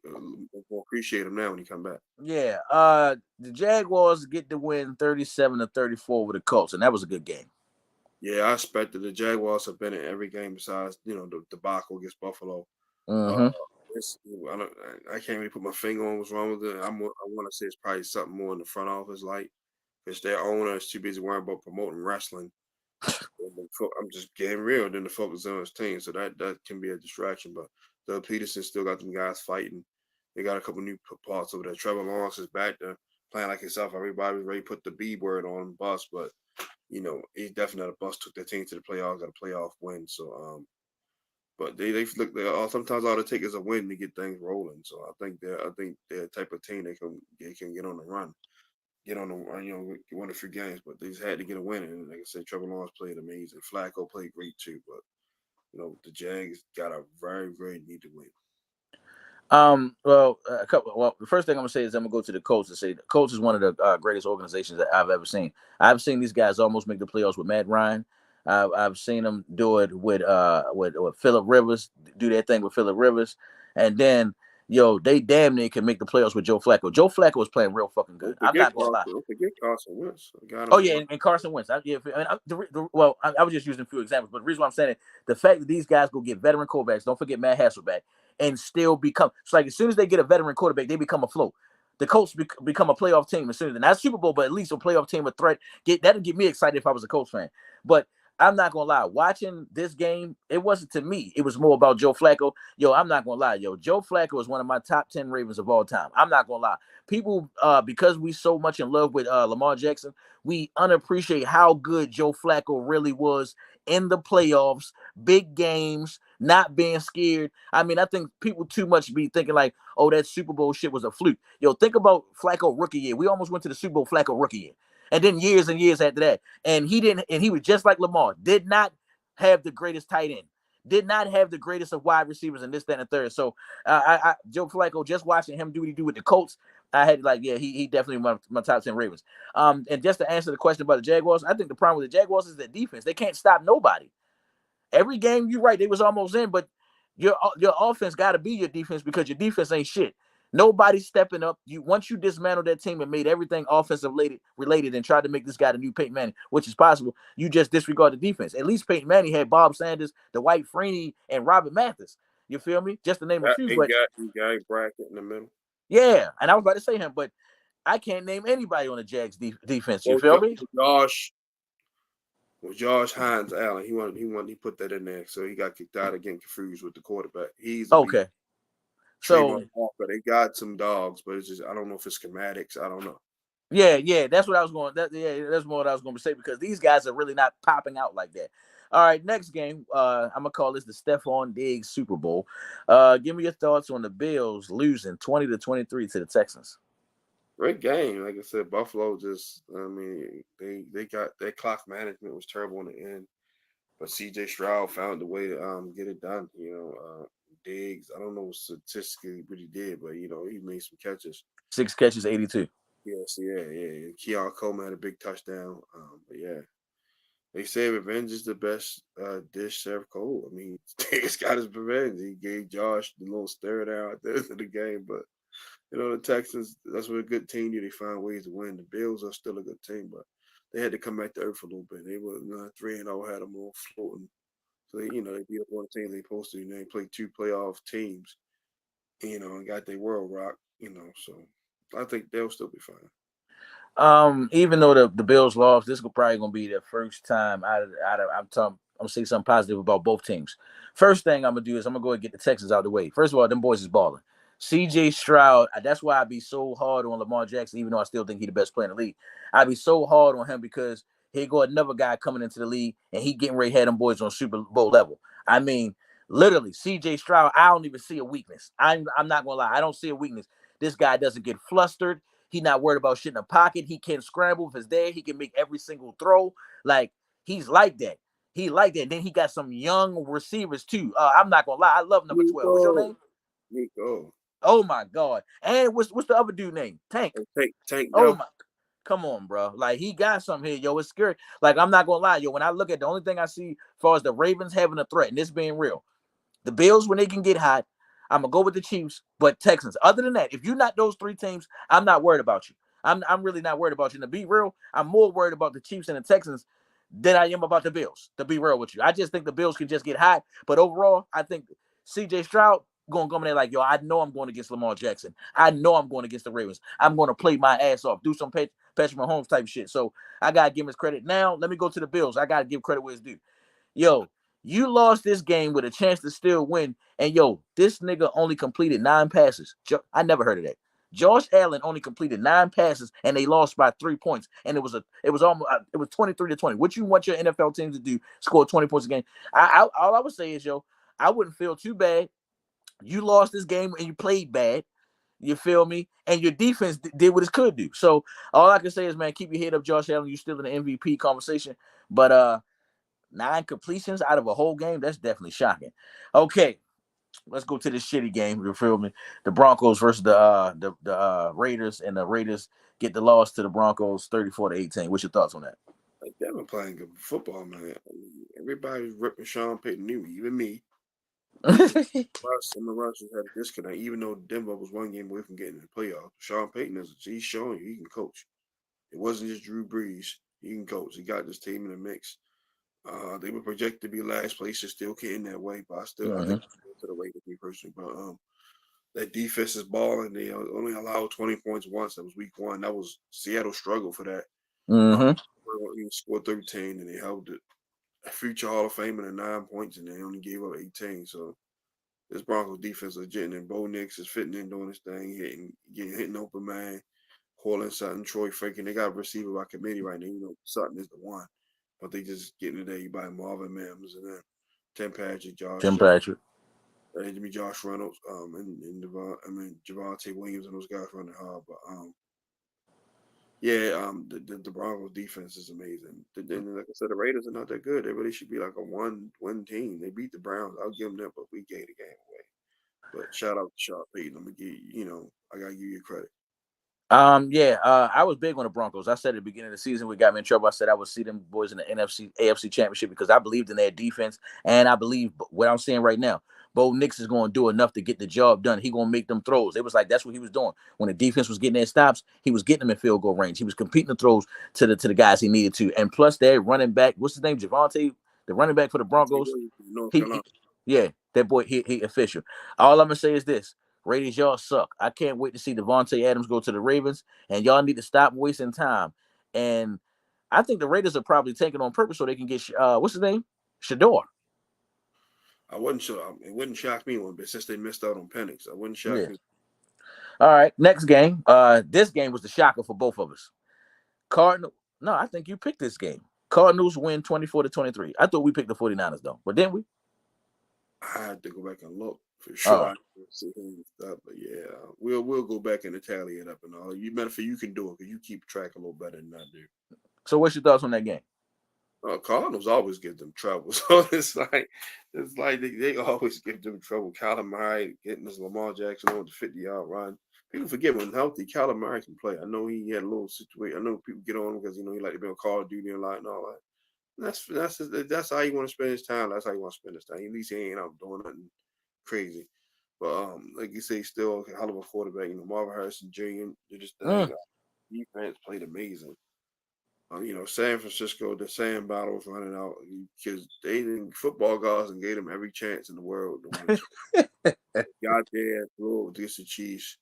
will appreciate him now when he come back.
yeah. The Jaguars get the win 37-34 with the Colts, and that was a good game.
Yeah, I expected the Jaguars have been in every game besides the debacle against Buffalo. Uh,
Mm-hmm.
it's, I can't really put my finger on what's wrong with it. I want to say it's probably something more in the front office, like because their owner is too busy worrying about promoting wrestling. I'm just getting real. Then the focus on his team, so that can be a distraction. But Doug Peterson still got them guys fighting. They got a couple new parts over there. Trevor Lawrence is back there playing like himself. Everybody was ready to put the B word on him, bust, but he's definitely not a bust. Took their team to the playoffs, got a playoff win. So but they look. Sometimes all it takes is a win to get things rolling. So I think they're the type of team they can get on the run, get on the win a few games. But they just had to get a win. And like I said, Trevor Lawrence played amazing. Flacco played great too. But the Jags got a very need to win.
Well, the first thing I'm gonna say is I'm gonna go to the Colts and say the Colts is one of the greatest organizations that I've ever seen. I've seen these guys almost make the playoffs with Matt Ryan. I've seen them do it with Phillip Rivers, do their thing with Phillip Rivers, and then they damn near can make the playoffs with Joe Flacco. Joe Flacco was playing real fucking good. I'm not gonna lie.
Don't forget Carson Wentz. I got
Oh
him.
yeah, and Carson Wentz. I was just using a few examples, but the reason why I'm saying it, the fact that these guys go get veteran quarterbacks. Don't forget Matt Hasselbeck, and still become. It's like as soon as they get a veteran quarterback, they become afloat. The Colts become a playoff team as soon as not Super Bowl, but at least a playoff team with threat. That'd get me excited if I was a Colts fan. But I'm not gonna lie, watching this game, it wasn't to me. It was more about Joe Flacco. I'm not gonna lie, Joe Flacco is one of my top 10 Ravens of all time. I'm not gonna lie. People, because we so much in love with Lamar Jackson, we unappreciate how good Joe Flacco really was in the playoffs, big games, not being scared. I mean, I think people too much be thinking like, oh, that Super Bowl shit was a fluke. Think about Flacco rookie year. We almost went to the Super Bowl Flacco rookie year. And then years and years after that. And he was just like Lamar, did not have the greatest tight end, did not have the greatest of wide receivers and this, that, and the third. So Joe Flacco, just watching him do what he do with the Colts, I had like, yeah, he definitely my top 10 Ravens. And just to answer the question about the Jaguars, I think the problem with the Jaguars is their defense. They can't stop nobody. Every game, you're right, they was almost in, but your offense got to be your defense because your defense ain't shit. Nobody's stepping up. Once you dismantled that team and made everything offensive related and tried to make this guy the new Peyton Manning, which is possible, you just disregard the defense. At least Peyton Manning had Bob Sanders, Dwight Freeney, and Robert Mathis. You feel me? Just to name a few. But
He got bracket in the middle.
yeah, and I was about to say him, but I can't name anybody on the Jags defense. You
Well,
feel me?
Josh Hines Allen. He put that in there, so he got kicked out again, confused with the quarterback. He's a beast.
Okay.
Trayvon
So
Walker. They got some dogs, but it's just I don't know if it's schematics. I don't know.
yeah, that's what I was going. That's more what I was going to say because these guys are really not popping out like that. All right, next game. I'm gonna call this the Stephon Diggs Super Bowl. Give me your thoughts on the Bills losing 20-23 to the Texans.
Great game. Like I said, Buffalo just I mean, they got their clock management was terrible in the end. But CJ Stroud found a way to get it done. Diggs, I don't know statistically what he did, but he made some catches.
6 catches, 82.
Yes, yeah. Keon Coleman had a big touchdown. But yeah, they say revenge is the best dish served cold. I mean, Diggs got his revenge. He gave Josh the little stare down at the end of the game, but the Texans, that's what a good team do. They find ways to win. The Bills are still a good team, but they had to come back to earth a little bit. They were 3-0, had them all floating. So they beat up one team they supposed to. They played two playoff teams, and got their world rock. So I think they'll still be fine.
Even though the Bills lost, this is probably gonna be their first time out of I'm gonna say something positive about both teams. First thing I'm gonna do is I'm gonna go and get the Texans out of the way. First of all, them boys is balling. CJ Stroud, that's why I be so hard on Lamar Jackson, even though I still think he's the best player in the league. I be so hard on him because here go another guy coming into the league and he getting ready to have them boys on Super Bowl level. I mean, literally, CJ Stroud, I don't even see a weakness. I'm not gonna lie, I don't see a weakness. This guy doesn't get flustered. He's not worried about shit in the pocket. He can scramble if it's there. He can make every single throw. Like, he's like that. He like that. And then he got some young receivers too. I'm not gonna lie. I love number 12. What's your
Nico,
name?
Nico,
Oh my God. And what's the other dude name? Tank.
and Tank
Oh
Dell.
my. Come on, bro. Like he got something here, yo. It's scary. Like I'm not gonna lie, yo. When I look at the only thing I see as far as the Ravens having a threat, and this being real, the Bills when they can get hot, I'm gonna go with the Chiefs, but Texans. Other than that, if you're not those three teams, I'm not worried about you. I'm really not worried about you. And to be real, I'm more worried about the Chiefs and the Texans than I am about the Bills. To be real with you, I just think the Bills can just get hot. But overall, I think C.J. Stroud going to come in there like, yo, I know I'm going against Lamar Jackson. I know I'm going against the Ravens. I'm going to play my ass off, do some Patrick Mahomes type shit. So I gotta give him his credit. Now let me go to the Bills. I gotta give credit where it's due. Yo, you lost this game with a chance to still win. And yo, this nigga only completed 9 passes. I never heard of that. Josh Allen only completed 9 passes, and they lost by 3 points. And it was 23-20. What you want your NFL team to do? Score 20 points a game. All I would say is, yo, I wouldn't feel too bad. You lost this game and you played bad. You feel me? And your defense did what it could do. So all I can say is, man, keep your head up, Josh Allen. You're still in the MVP conversation, but 9 completions out of a whole game, that's definitely shocking. Okay, let's go to this shitty game. You feel me? The Broncos versus the Raiders, and the Raiders get the loss to the Broncos 34-18. What's your thoughts on that?
Like they've been playing good football, man. I mean, everybody's ripping Sean Payton new, even me. Russ and the Russians had a disconnect, even though Denver was one game away from getting in the playoffs. Sean Payton he's showing you he can coach. It wasn't just Drew Brees. He can coach. He got this team in the mix. They were projected to be last place. It's still getting that way, but I
Mm-hmm.
think to the Raiders, me personally. But that defense is balling. They only allowed 20 points once. That was week one. That was Seattle struggled for that. Uh,
Mm-hmm.
he scored 13, and they held it. A future Hall of Fame in 9 points, and they only gave up 18. So this Broncos defense is legit, and Bo Nix is fitting in doing his thing, hitting open man, Corlin Sutton, Troy Franklin. They got a receiver by committee right now. You know, Sutton is the one, but they just getting it there. You buy Marvin Mims and then Tim Patrick,
Tim Patrick.
Jimmy Josh Reynolds, and Javante Williams and those guys running hard. But yeah, the Broncos defense is amazing. Then, like I said, the Raiders are not that good. They really should be like a one-win team. They beat the Browns. I'll give them that, but we gave the game away. But shout out to Sean Payton. I'm gonna give I gotta give you credit.
Yeah, I was big on the Broncos. I said at the beginning of the season, we got me in trouble. I said I would see them boys in the NFC, AFC Championship because I believed in their defense, and I believe what I'm saying right now. Bo Nix is going to do enough to get the job done. He going to make them throws. It was like that's what he was doing when the defense was getting their stops. He was getting them in field goal range. He was completing the throws to the guys he needed to. And plus, their running back, what's his name, Javante, the running back for the Broncos.
North
He
Carolina.
yeah, that boy, he official. All I'm gonna say is this: Raiders, y'all suck. I can't wait to see Devontae Adams go to the Ravens, and y'all need to stop wasting time. And I think the Raiders are probably taking on purpose so they can get what's his name, Shador.
I wasn't sure. It wouldn't shock me one bit since they missed out on Penix. I wouldn't shock
Yeah.
me.
All right. Next game. This game was the shocker for both of us. Cardinal. No, I think you picked this game. Cardinals win 24-23. I thought we picked the 49ers though, but didn't we?
I had to go back and look for sure.
Oh,
I didn't see him stuff, but yeah, we'll go back and tally it up and all. You matter for you can do it because you keep track a little better than I do.
so what's your thoughts on that game?
Cardinals always give them trouble, so it's like they always give them trouble. Kyler Murray getting this Lamar Jackson on the 50-yard run. People forget when healthy, Kyler Murray can play. I know he had a little situation. I know people get on him because he like to be on Call of Duty and all that. That's how you want to spend his time. That's how you want to spend his time. At least he ain't out doing nothing crazy. But like you say, still a hell of a quarterback. Marvin Harrison Jr. did his thing.
Mm.
Defense played amazing. San Francisco, the sand battle was running out because they didn't football guys and gave them every chance in the world to win. Got there, blew against the Chiefs.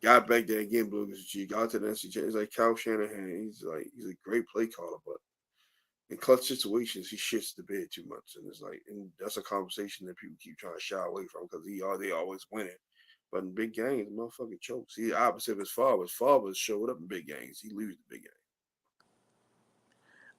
Got back there again, blew against the Chiefs. Got to the NC It's like Kyle Shanahan. He's a great play caller, but in clutch situations, he shits the bed too much, and that's a conversation that people keep trying to shy away from because they always winning. But in big games, motherfucker chokes. He's the opposite of his father. His father showed up in big games. He lose the big game.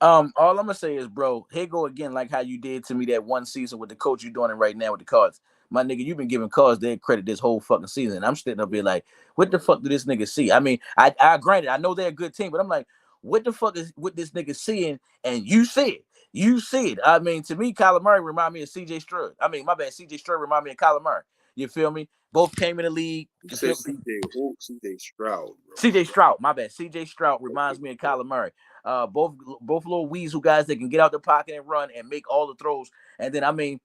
All I'm gonna say is, bro, here go again, like how you did to me that one season with the coach you're doing it right now with the Cards. My nigga, you've been giving Cards their credit this whole fucking season. I'm sitting up here like, what the fuck do this nigga see? I mean, I granted, I know they're a good team, but I'm like, what the fuck is what this nigga seeing? And you see it. You see it. I mean, to me, Kyler Murray remind me of CJ Stroud. I mean, my bad, CJ Stroud remind me of Kyler Murray. You feel me? Both came in the league.
You
You
said
feel me?
CJ who? CJ Stroud, bro.
CJ Stroud, my bad. CJ Stroud reminds me of Kyler Murray. Both little weasel guys that can get out the pocket and run and make all the throws. And then I mean,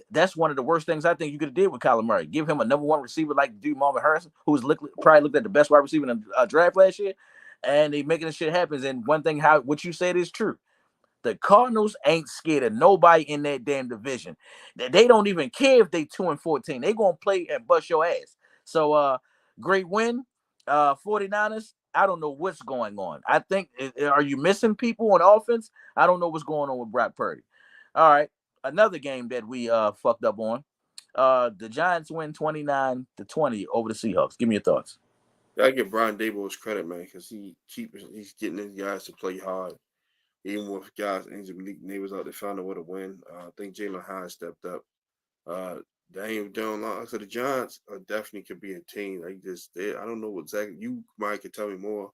that's one of the worst things I think you could have did with Kyler Murray. Give him a number one receiver like dude Marvin Harrison, who was probably looked at the best wide receiver in the draft last year, and they making this shit happen. And one thing, how what you said is true. The Cardinals ain't scared of nobody in that damn division. They don't even care if they 2-14. They gonna play and bust your ass. So great win. 49ers. I don't know what's going on. I think are you missing people on offense? I don't know what's going on with Brock Purdy. All right. Another game that we fucked up on. The Giants win 29-20 over the Seahawks. Give me your thoughts.
Gotta give Brian Dable his credit, man, because he's getting his guys to play hard. Even with guys injured, Malik Neighbors out, they found a way to win. I think Jalen Hines stepped up. Uh, Daniel Jones, so the Giants definitely could be a team. I don't know exactly. You might could tell me more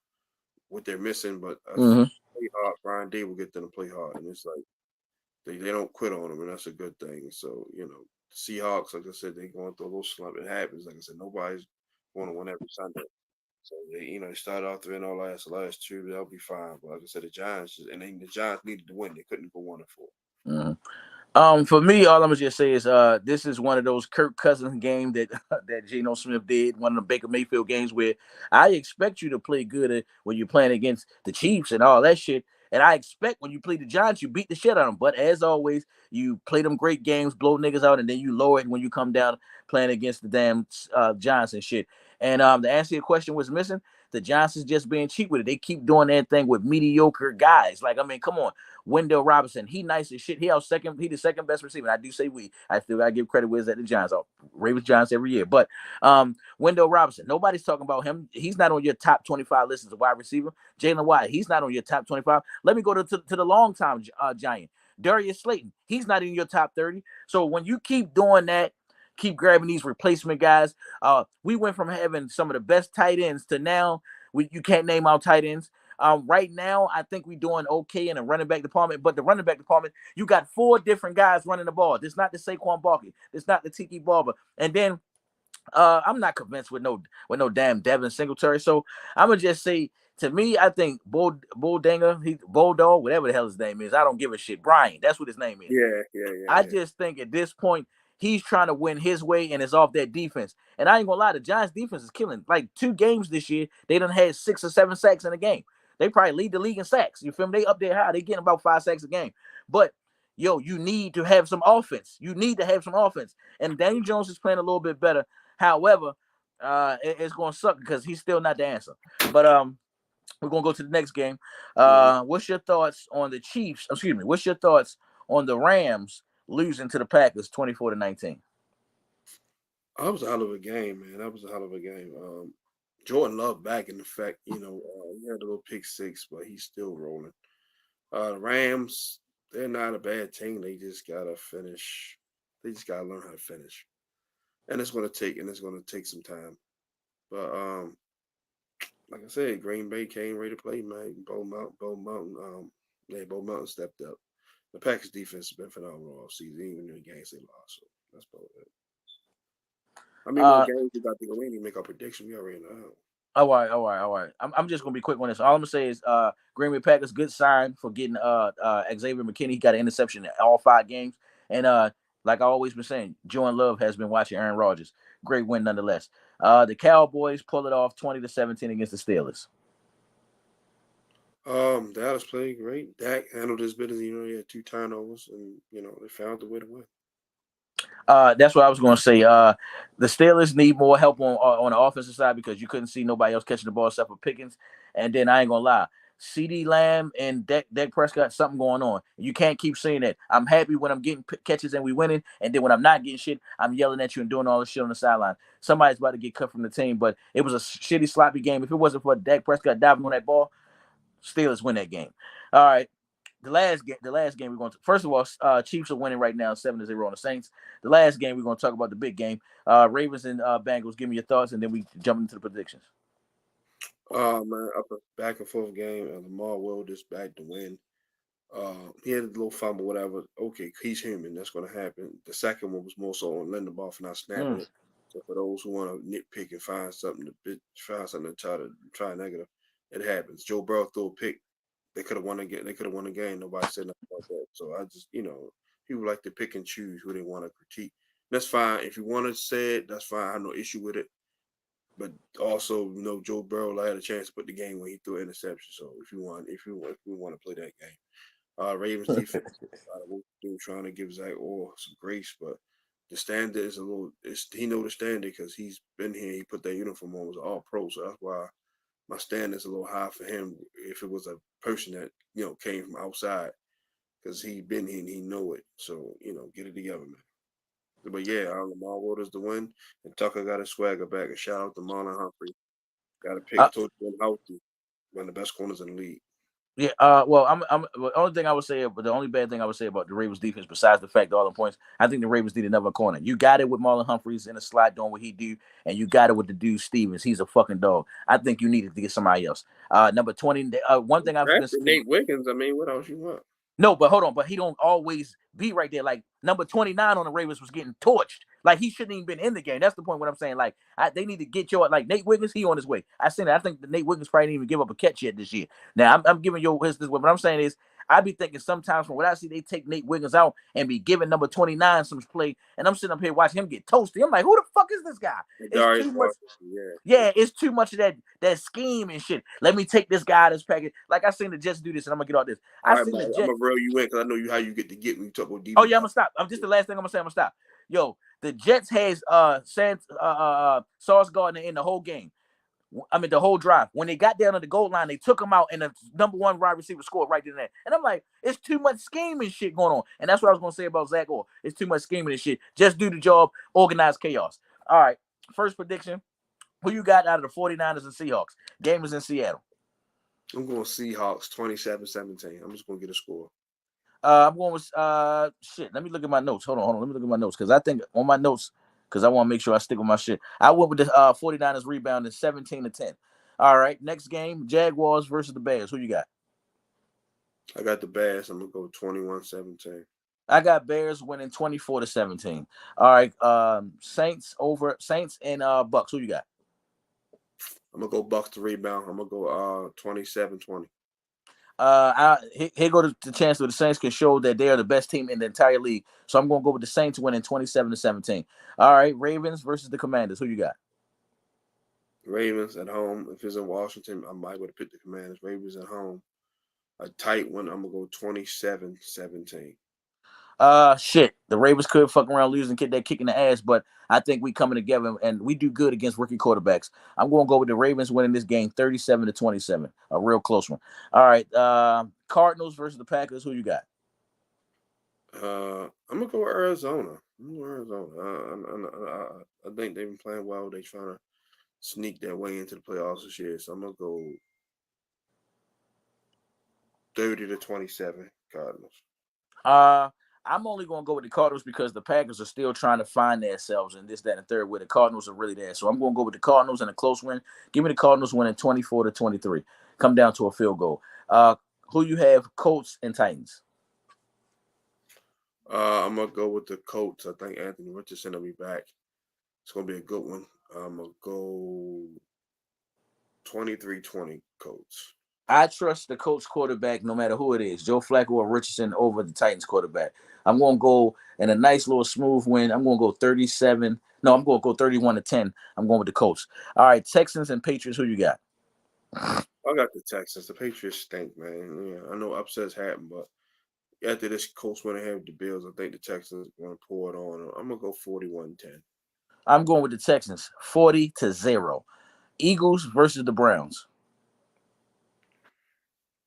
what they're missing, but I think
Mm-hmm.
play hard. Brian Dable get them to play hard, and it's like they don't quit on them, and that's a good thing. So Seahawks, like I said, they going through a little slump. It happens. Like I said, nobody's going to win every Sunday. So they started off 3-0 last two. They'll be fine. But like I said, the Giants needed to win. They couldn't go 1-4.
Mm-hmm. For me, all I'm gonna just say is this is one of those Kirk Cousins game that that Geno Smith did, one of the Baker Mayfield games where I expect you to play good when you're playing against the Chiefs and all that shit. And I expect when you play the Giants, you beat the shit out of them. But as always, you play them great games, blow niggas out, and then you lower it when you come down playing against the damn Giants and shit. And the answer to your question was missing. The Giants is just being cheap with it. They keep doing that thing with mediocre guys. Like, I mean, come on. Wendell Robinson, he nice as shit. He the second best receiver. And I do say we. I still gotta give credit where it's at the Giants. Ravens Giants every year. But Wendell Robinson, nobody's talking about him. He's not on your top 25 list as a wide receiver. Jalen White, he's not on your top 25. Let me go to the long time giant. Darius Slayton, he's not in your top 30. So when you keep doing that, keep grabbing these replacement guys. We went from having some of the best tight ends to now you can't name our tight ends. Right now, I think we're doing okay in the running back department, but the running back department, you got four different guys running the ball. This not the Saquon Barkley. This not the Tiki Barber. And then I'm not convinced with no damn Devin Singletary. So I'm gonna just say, to me, I think Bulldog, whatever the hell his name is, I don't give a shit. Brian, that's what his name is.
Yeah, yeah, yeah,
I
yeah.
just think at this point he's trying to win his way and it's off that defense. And I ain't gonna lie, the Giants defense is killing. Like 2 games this year, they done had 6 or 7 sacks in a game. They probably lead the league in sacks. You feel me? They up there high. They getting about 5 sacks a game. But yo, you need to have some offense. You need to have some offense. And Daniel Jones is playing a little bit better. However, it's gonna suck because he's still not the answer. But we're gonna go to the next game.
Mhm.
What's your thoughts on the Chiefs? Excuse me. What's your thoughts on the Rams losing to the Packers 24-19?
That was a hell of a game, man. That was a hell of a game. Jordan Love back in effect. He had a little pick six, but he's still rolling. The Rams, they're not a bad team. They just gotta finish. They just gotta learn how to finish, and it's gonna take some time. But like I said, Green Bay came ready to play, man. Bo Mountain stepped up. The Packers defense has been phenomenal all season, even in the games they lost. So that's about it. How many more
Uh,
games we got to go? We need to make our prediction. We already know.
all right, all right, all right. I'm just gonna be quick on this. All I'm gonna say is Green Bay Packers good sign for getting Xavier McKinney. He got an interception in all 5 games. And like I always been saying, Jordan Love has been watching Aaron Rodgers. Great win nonetheless. The Cowboys pull it off 20-17 against the Steelers.
Dallas played great. Dak handled his business. He had 2 turnovers, and they found the way to win.
That's what I was going to say. The Steelers need more help on the offensive side because you couldn't see nobody else catching the ball except for Pickens. And then I ain't gonna lie, CD Lamb and Dak Prescott, something going on. You can't keep saying that. I'm happy when I'm getting catches and we winning, and then when I'm not getting shit, I'm yelling at you and doing all this shit on the sideline. Somebody's about to get cut from the team, but it was a shitty, sloppy game. If it wasn't for Dak Prescott diving on that ball, Steelers win that game. All right. The last game we're going to first of all, Chiefs are winning right now 7-0 on the Saints. The last game we're going to talk about the big game, Ravens and Bengals. Give me your thoughts, and then we jump into the predictions.
Oh man, up a back and forth game, and Lamar Wilder's back to win. He had a little fumble, whatever. Okay, he's human. That's going to happen. The second one was more so on Lindenbaugh for not snapping
Mm.
it. So for those who want to nitpick and find something to try negative, it happens. Joe Burrow threw a pick. They could have won again. They could have won the game. Nobody said nothing about that. So I just, people like to pick and choose who they want to critique. That's fine. If you want to say it, that's fine. I have no issue with it. But also, Joe Burrow had a chance to put the game when he threw an interception. So if we want to play that game, Ravens defense, what they were trying to give Zach Orr some grace, but the standard is a little. He know the standard because he's been here. He put that uniform on, was all pro, so that's why my standard is a little high for him. If it was a person that came from outside, because he been here and he know it. So get it together, man. But yeah, Lamar Waters the win, and Tucker got his swagger back. And shout out to Marlon Humphrey. Got a pick
Uh,
towards him healthy. One of the best corners in the league.
yeah. Well, the only thing I would say, but the only bad thing I would say about the Ravens defense, besides the fact of all the points, I think the Ravens need another corner. You got it with Marlon Humphreys in the slot doing what he do, and you got it with the dude Stevens. He's a fucking dog. I think you needed to get somebody else. Number 20. One thing I've been
Drafted
saying.
Nate Wiggins. I mean, what else you want?
No, but hold on. But he don't always be right there. Like number 29 on the Ravens was getting torched. Like he shouldn't even been in the game. That's the point. What I'm saying. Like they need to get your like Nate Wiggins. He on his way. I seen that. I think Nate Wiggins probably didn't even give up a catch yet this year. Now I'm giving you his this. What I'm saying is I be thinking sometimes from what I see they take Nate Wiggins out and be giving number 29 some play, and I'm sitting up here watching him get toasted. I'm like, who the fuck is this guy? It's
Darius
too much.
Martin, yeah.
Yeah, it's too much of that scheme and shit. Let me take this guy out of this package. Like I seen the Jets do this, and I'm gonna get all this.
All
I
right,
seen
man.
the
I'm
Jets.
gonna reel you in because I know you how you get to get when you talk about
Oh
DB.
yeah, I'm gonna stop. I'm just the last thing I'm gonna say. I'm gonna stop. Yo, the Jets has Sauce Gardner in the whole game. I mean the whole drive. When they got down to the goal line, they took him out, and the number one wide receiver scored right there. And I'm like, it's too much scheming shit going on. And that's what I was gonna say about Zach Orr. It's too much scheming and shit. Just do the job, organize chaos. All right. First prediction. Who you got out of the 49ers and Seahawks? Game is in Seattle.
I'm going Seahawks 27-17. I'm just gonna get a score.
I'm going with shit. Let me look at my notes. Hold on. Let me look at my notes because I think on my notes because I want to make sure I stick with my shit. I went with the 49ers rebounding 17-10. All right, next game, Jaguars versus the Bears. Who you got?
I got the Bears. I'm gonna go 21-17.
I got Bears winning 24-17. All right, Saints and Bucks. Who you got?
I'm gonna go Bucks to rebound. I'm gonna go 27-20.
Here go the chance where the Saints can show that they are the best team in the entire league. So I'm gonna go with the Saints winning 27-17. All right, Ravens versus the Commanders. Who you got?
Ravens at home. If it's in Washington, I might would have picked the Commanders. Ravens at home. A tight one. I'm gonna go 27-17.
Shit. The Ravens could fuck around losing, get that kick in the ass, but I think we coming together and we do good against rookie quarterbacks. I'm going to go with the Ravens winning this game 37-27, a real close one. All right, Cardinals versus the Packers. Who you got?
I'm gonna go Arizona. I'm gonna go Arizona. I think they've been playing well. They trying to sneak their way into the playoffs this year. So I'm gonna go 30-27 Cardinals.
Uh, I'm only going to go with the Cardinals because the Packers are still trying to find themselves in this, that, and the third, where the Cardinals are really there. So I'm going to go with the Cardinals in a close win. Give me the Cardinals winning 24-23. Come down to a field goal. Who you have? Colts and Titans.
I'm gonna go with the Colts. I think Anthony Richardson will be back. It's gonna be a good one. I'm gonna go 23-20 Colts.
I trust the Colts quarterback no matter who it is, Joe Flacco or Richardson over the Titans quarterback. I'm going to go in a nice little smooth win. I'm going to go 37. No, I'm going to go 31-10. I'm going with the Colts. All right, Texans and Patriots. Who you got?
I got the Texans. The Patriots stink, man. Yeah, I know upsets happen, but after this Colts went ahead with the Bills, I think the Texans are gonna pour it on. I'm gonna go 41-10.
I'm going with the Texans, 40-0. Eagles versus the Browns.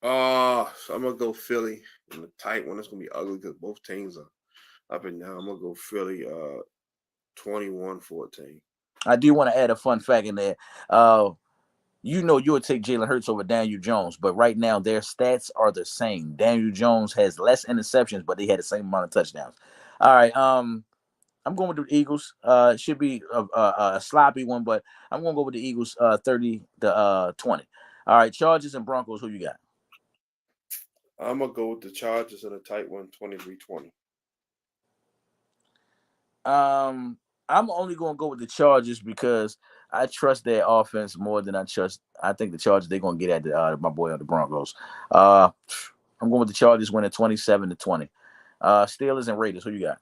So I'm gonna go Philly in the tight one. It's gonna be ugly because both teams are up and down. I'm gonna go Philly 21-14.
I do want to add a fun fact in there. You would take Jalen Hurts over Daniel Jones, but right now their stats are the same. Daniel Jones has less interceptions, but they had the same amount of touchdowns. All right, I'm going with the Eagles. It should be a sloppy one, but I'm going to go with the Eagles 30-20. All right, Chargers and Broncos. Who you got?
I'm gonna go with the Chargers in a tight one, 23-20.
Um, I'm only gonna go with the Chargers because I trust their offense more than I trust. I think the Chargers they're gonna get at my boy on the Broncos. Uh, I'm going with the Chargers winning 27-20. Steelers and Raiders. Who you got?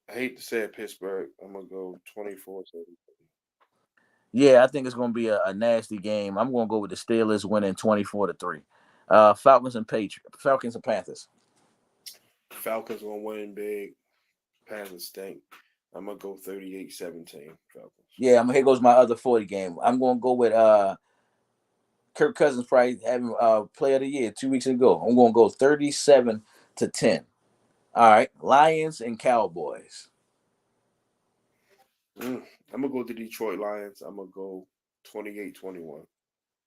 I hate to say it, Pittsburgh. I'm gonna go 24-7.
Yeah, I think it's gonna be a nasty game. I'm gonna go with the Steelers winning 24-3. Falcons and Panthers.
Falcons gonna win big. Panthers stink. I'm gonna go 38-17. Falcons.
Yeah, here goes my other 40 game. I'm gonna go with Kirk Cousins probably having player of the year 2 weeks ago. I'm gonna go 37-10. All right, Lions and Cowboys.
I'm gonna go to Detroit Lions. I'm gonna go 28-21.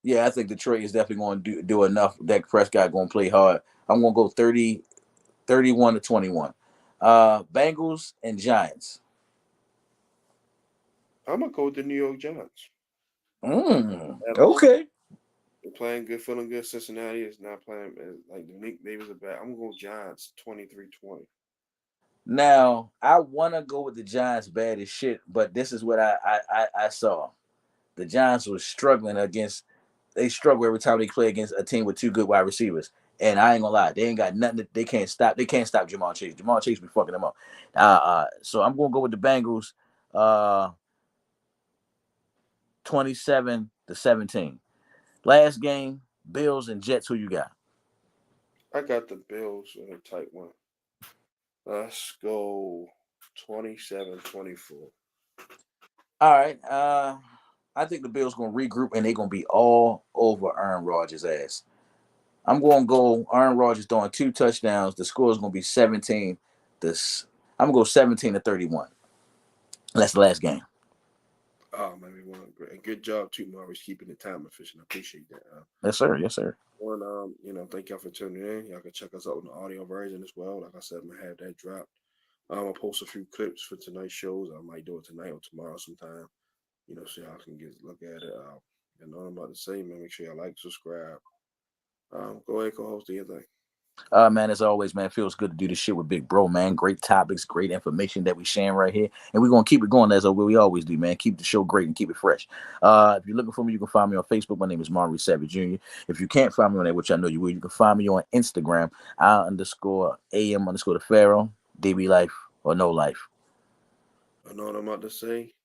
Yeah, I think Detroit is definitely going to do enough. Dak Prescott going to play hard. I'm going to go 31-21. Bengals and Giants.
I'm gonna go with the New York Giants. At home,
Okay.
they're playing good, feeling good. Cincinnati is not playing like the Nick Davis are bad. I'm gonna go Giants 23-20.
Now I want to go with the Giants bad as shit, but this is what I saw. The Giants was struggling against. They struggle every time they play against a team with two good wide receivers. And I ain't gonna lie, they ain't got nothing. They can't stop. They can't stop Jamal Chase. Jamal Chase be fucking them up. So I'm gonna go with the Bengals, 27-17. Last game, Bills and Jets. Who you got?
I got the Bills in a tight one. Let's go 27-24.
All right. I think the Bills gonna regroup and they're gonna be all over Aaron Rodgers' ass. I'm gonna go Aaron Rodgers throwing 2 touchdowns. The score is gonna be 17. This I'm gonna go 17-31. That's the last game.
Oh man, we won. Great. Good job too, Maurice, keeping the time efficient. I appreciate that.
Yes, sir. Yes, sir.
One, thank y'all for tuning in. Y'all can check us out on the audio version as well. Like I said, I'm gonna have that dropped. I'll post a few clips for tonight's shows. I might do it tonight or tomorrow sometime. So y'all can get look at it. You know what I'm about to say, man. Make sure y'all like, subscribe. Go ahead, co-host, do your thing.
Man, as always, man, feels good to do this shit with Big Bro, man. Great topics, great information that we sharing right here, and we're gonna keep it going as we always do, man. Keep the show great and keep it fresh. If you're looking for me, you can find me on Facebook. My name is Maurice Savage Jr. If you can't find me on there, which I know you will, you can find me on Instagram. I_am_the Pharaoh. DB life or no life.
I know what I'm about to say.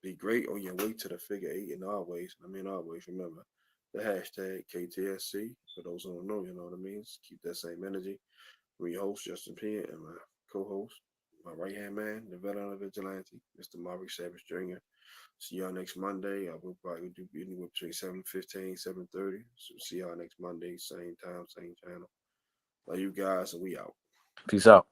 Be great on your way to the figure eight and always. Always remember the hashtag KTSC. For those who don't know, you know what I mean. Keep that same energy. I'm your host, Justin P, and my co-host, my right-hand man, the veteran of vigilante, Mr. Maurice Savage Jr. See y'all next Monday. I will probably do anywhere between 7:15, 7:30. So see y'all next Monday, same time, same channel. Love you guys, and we out.
Peace out.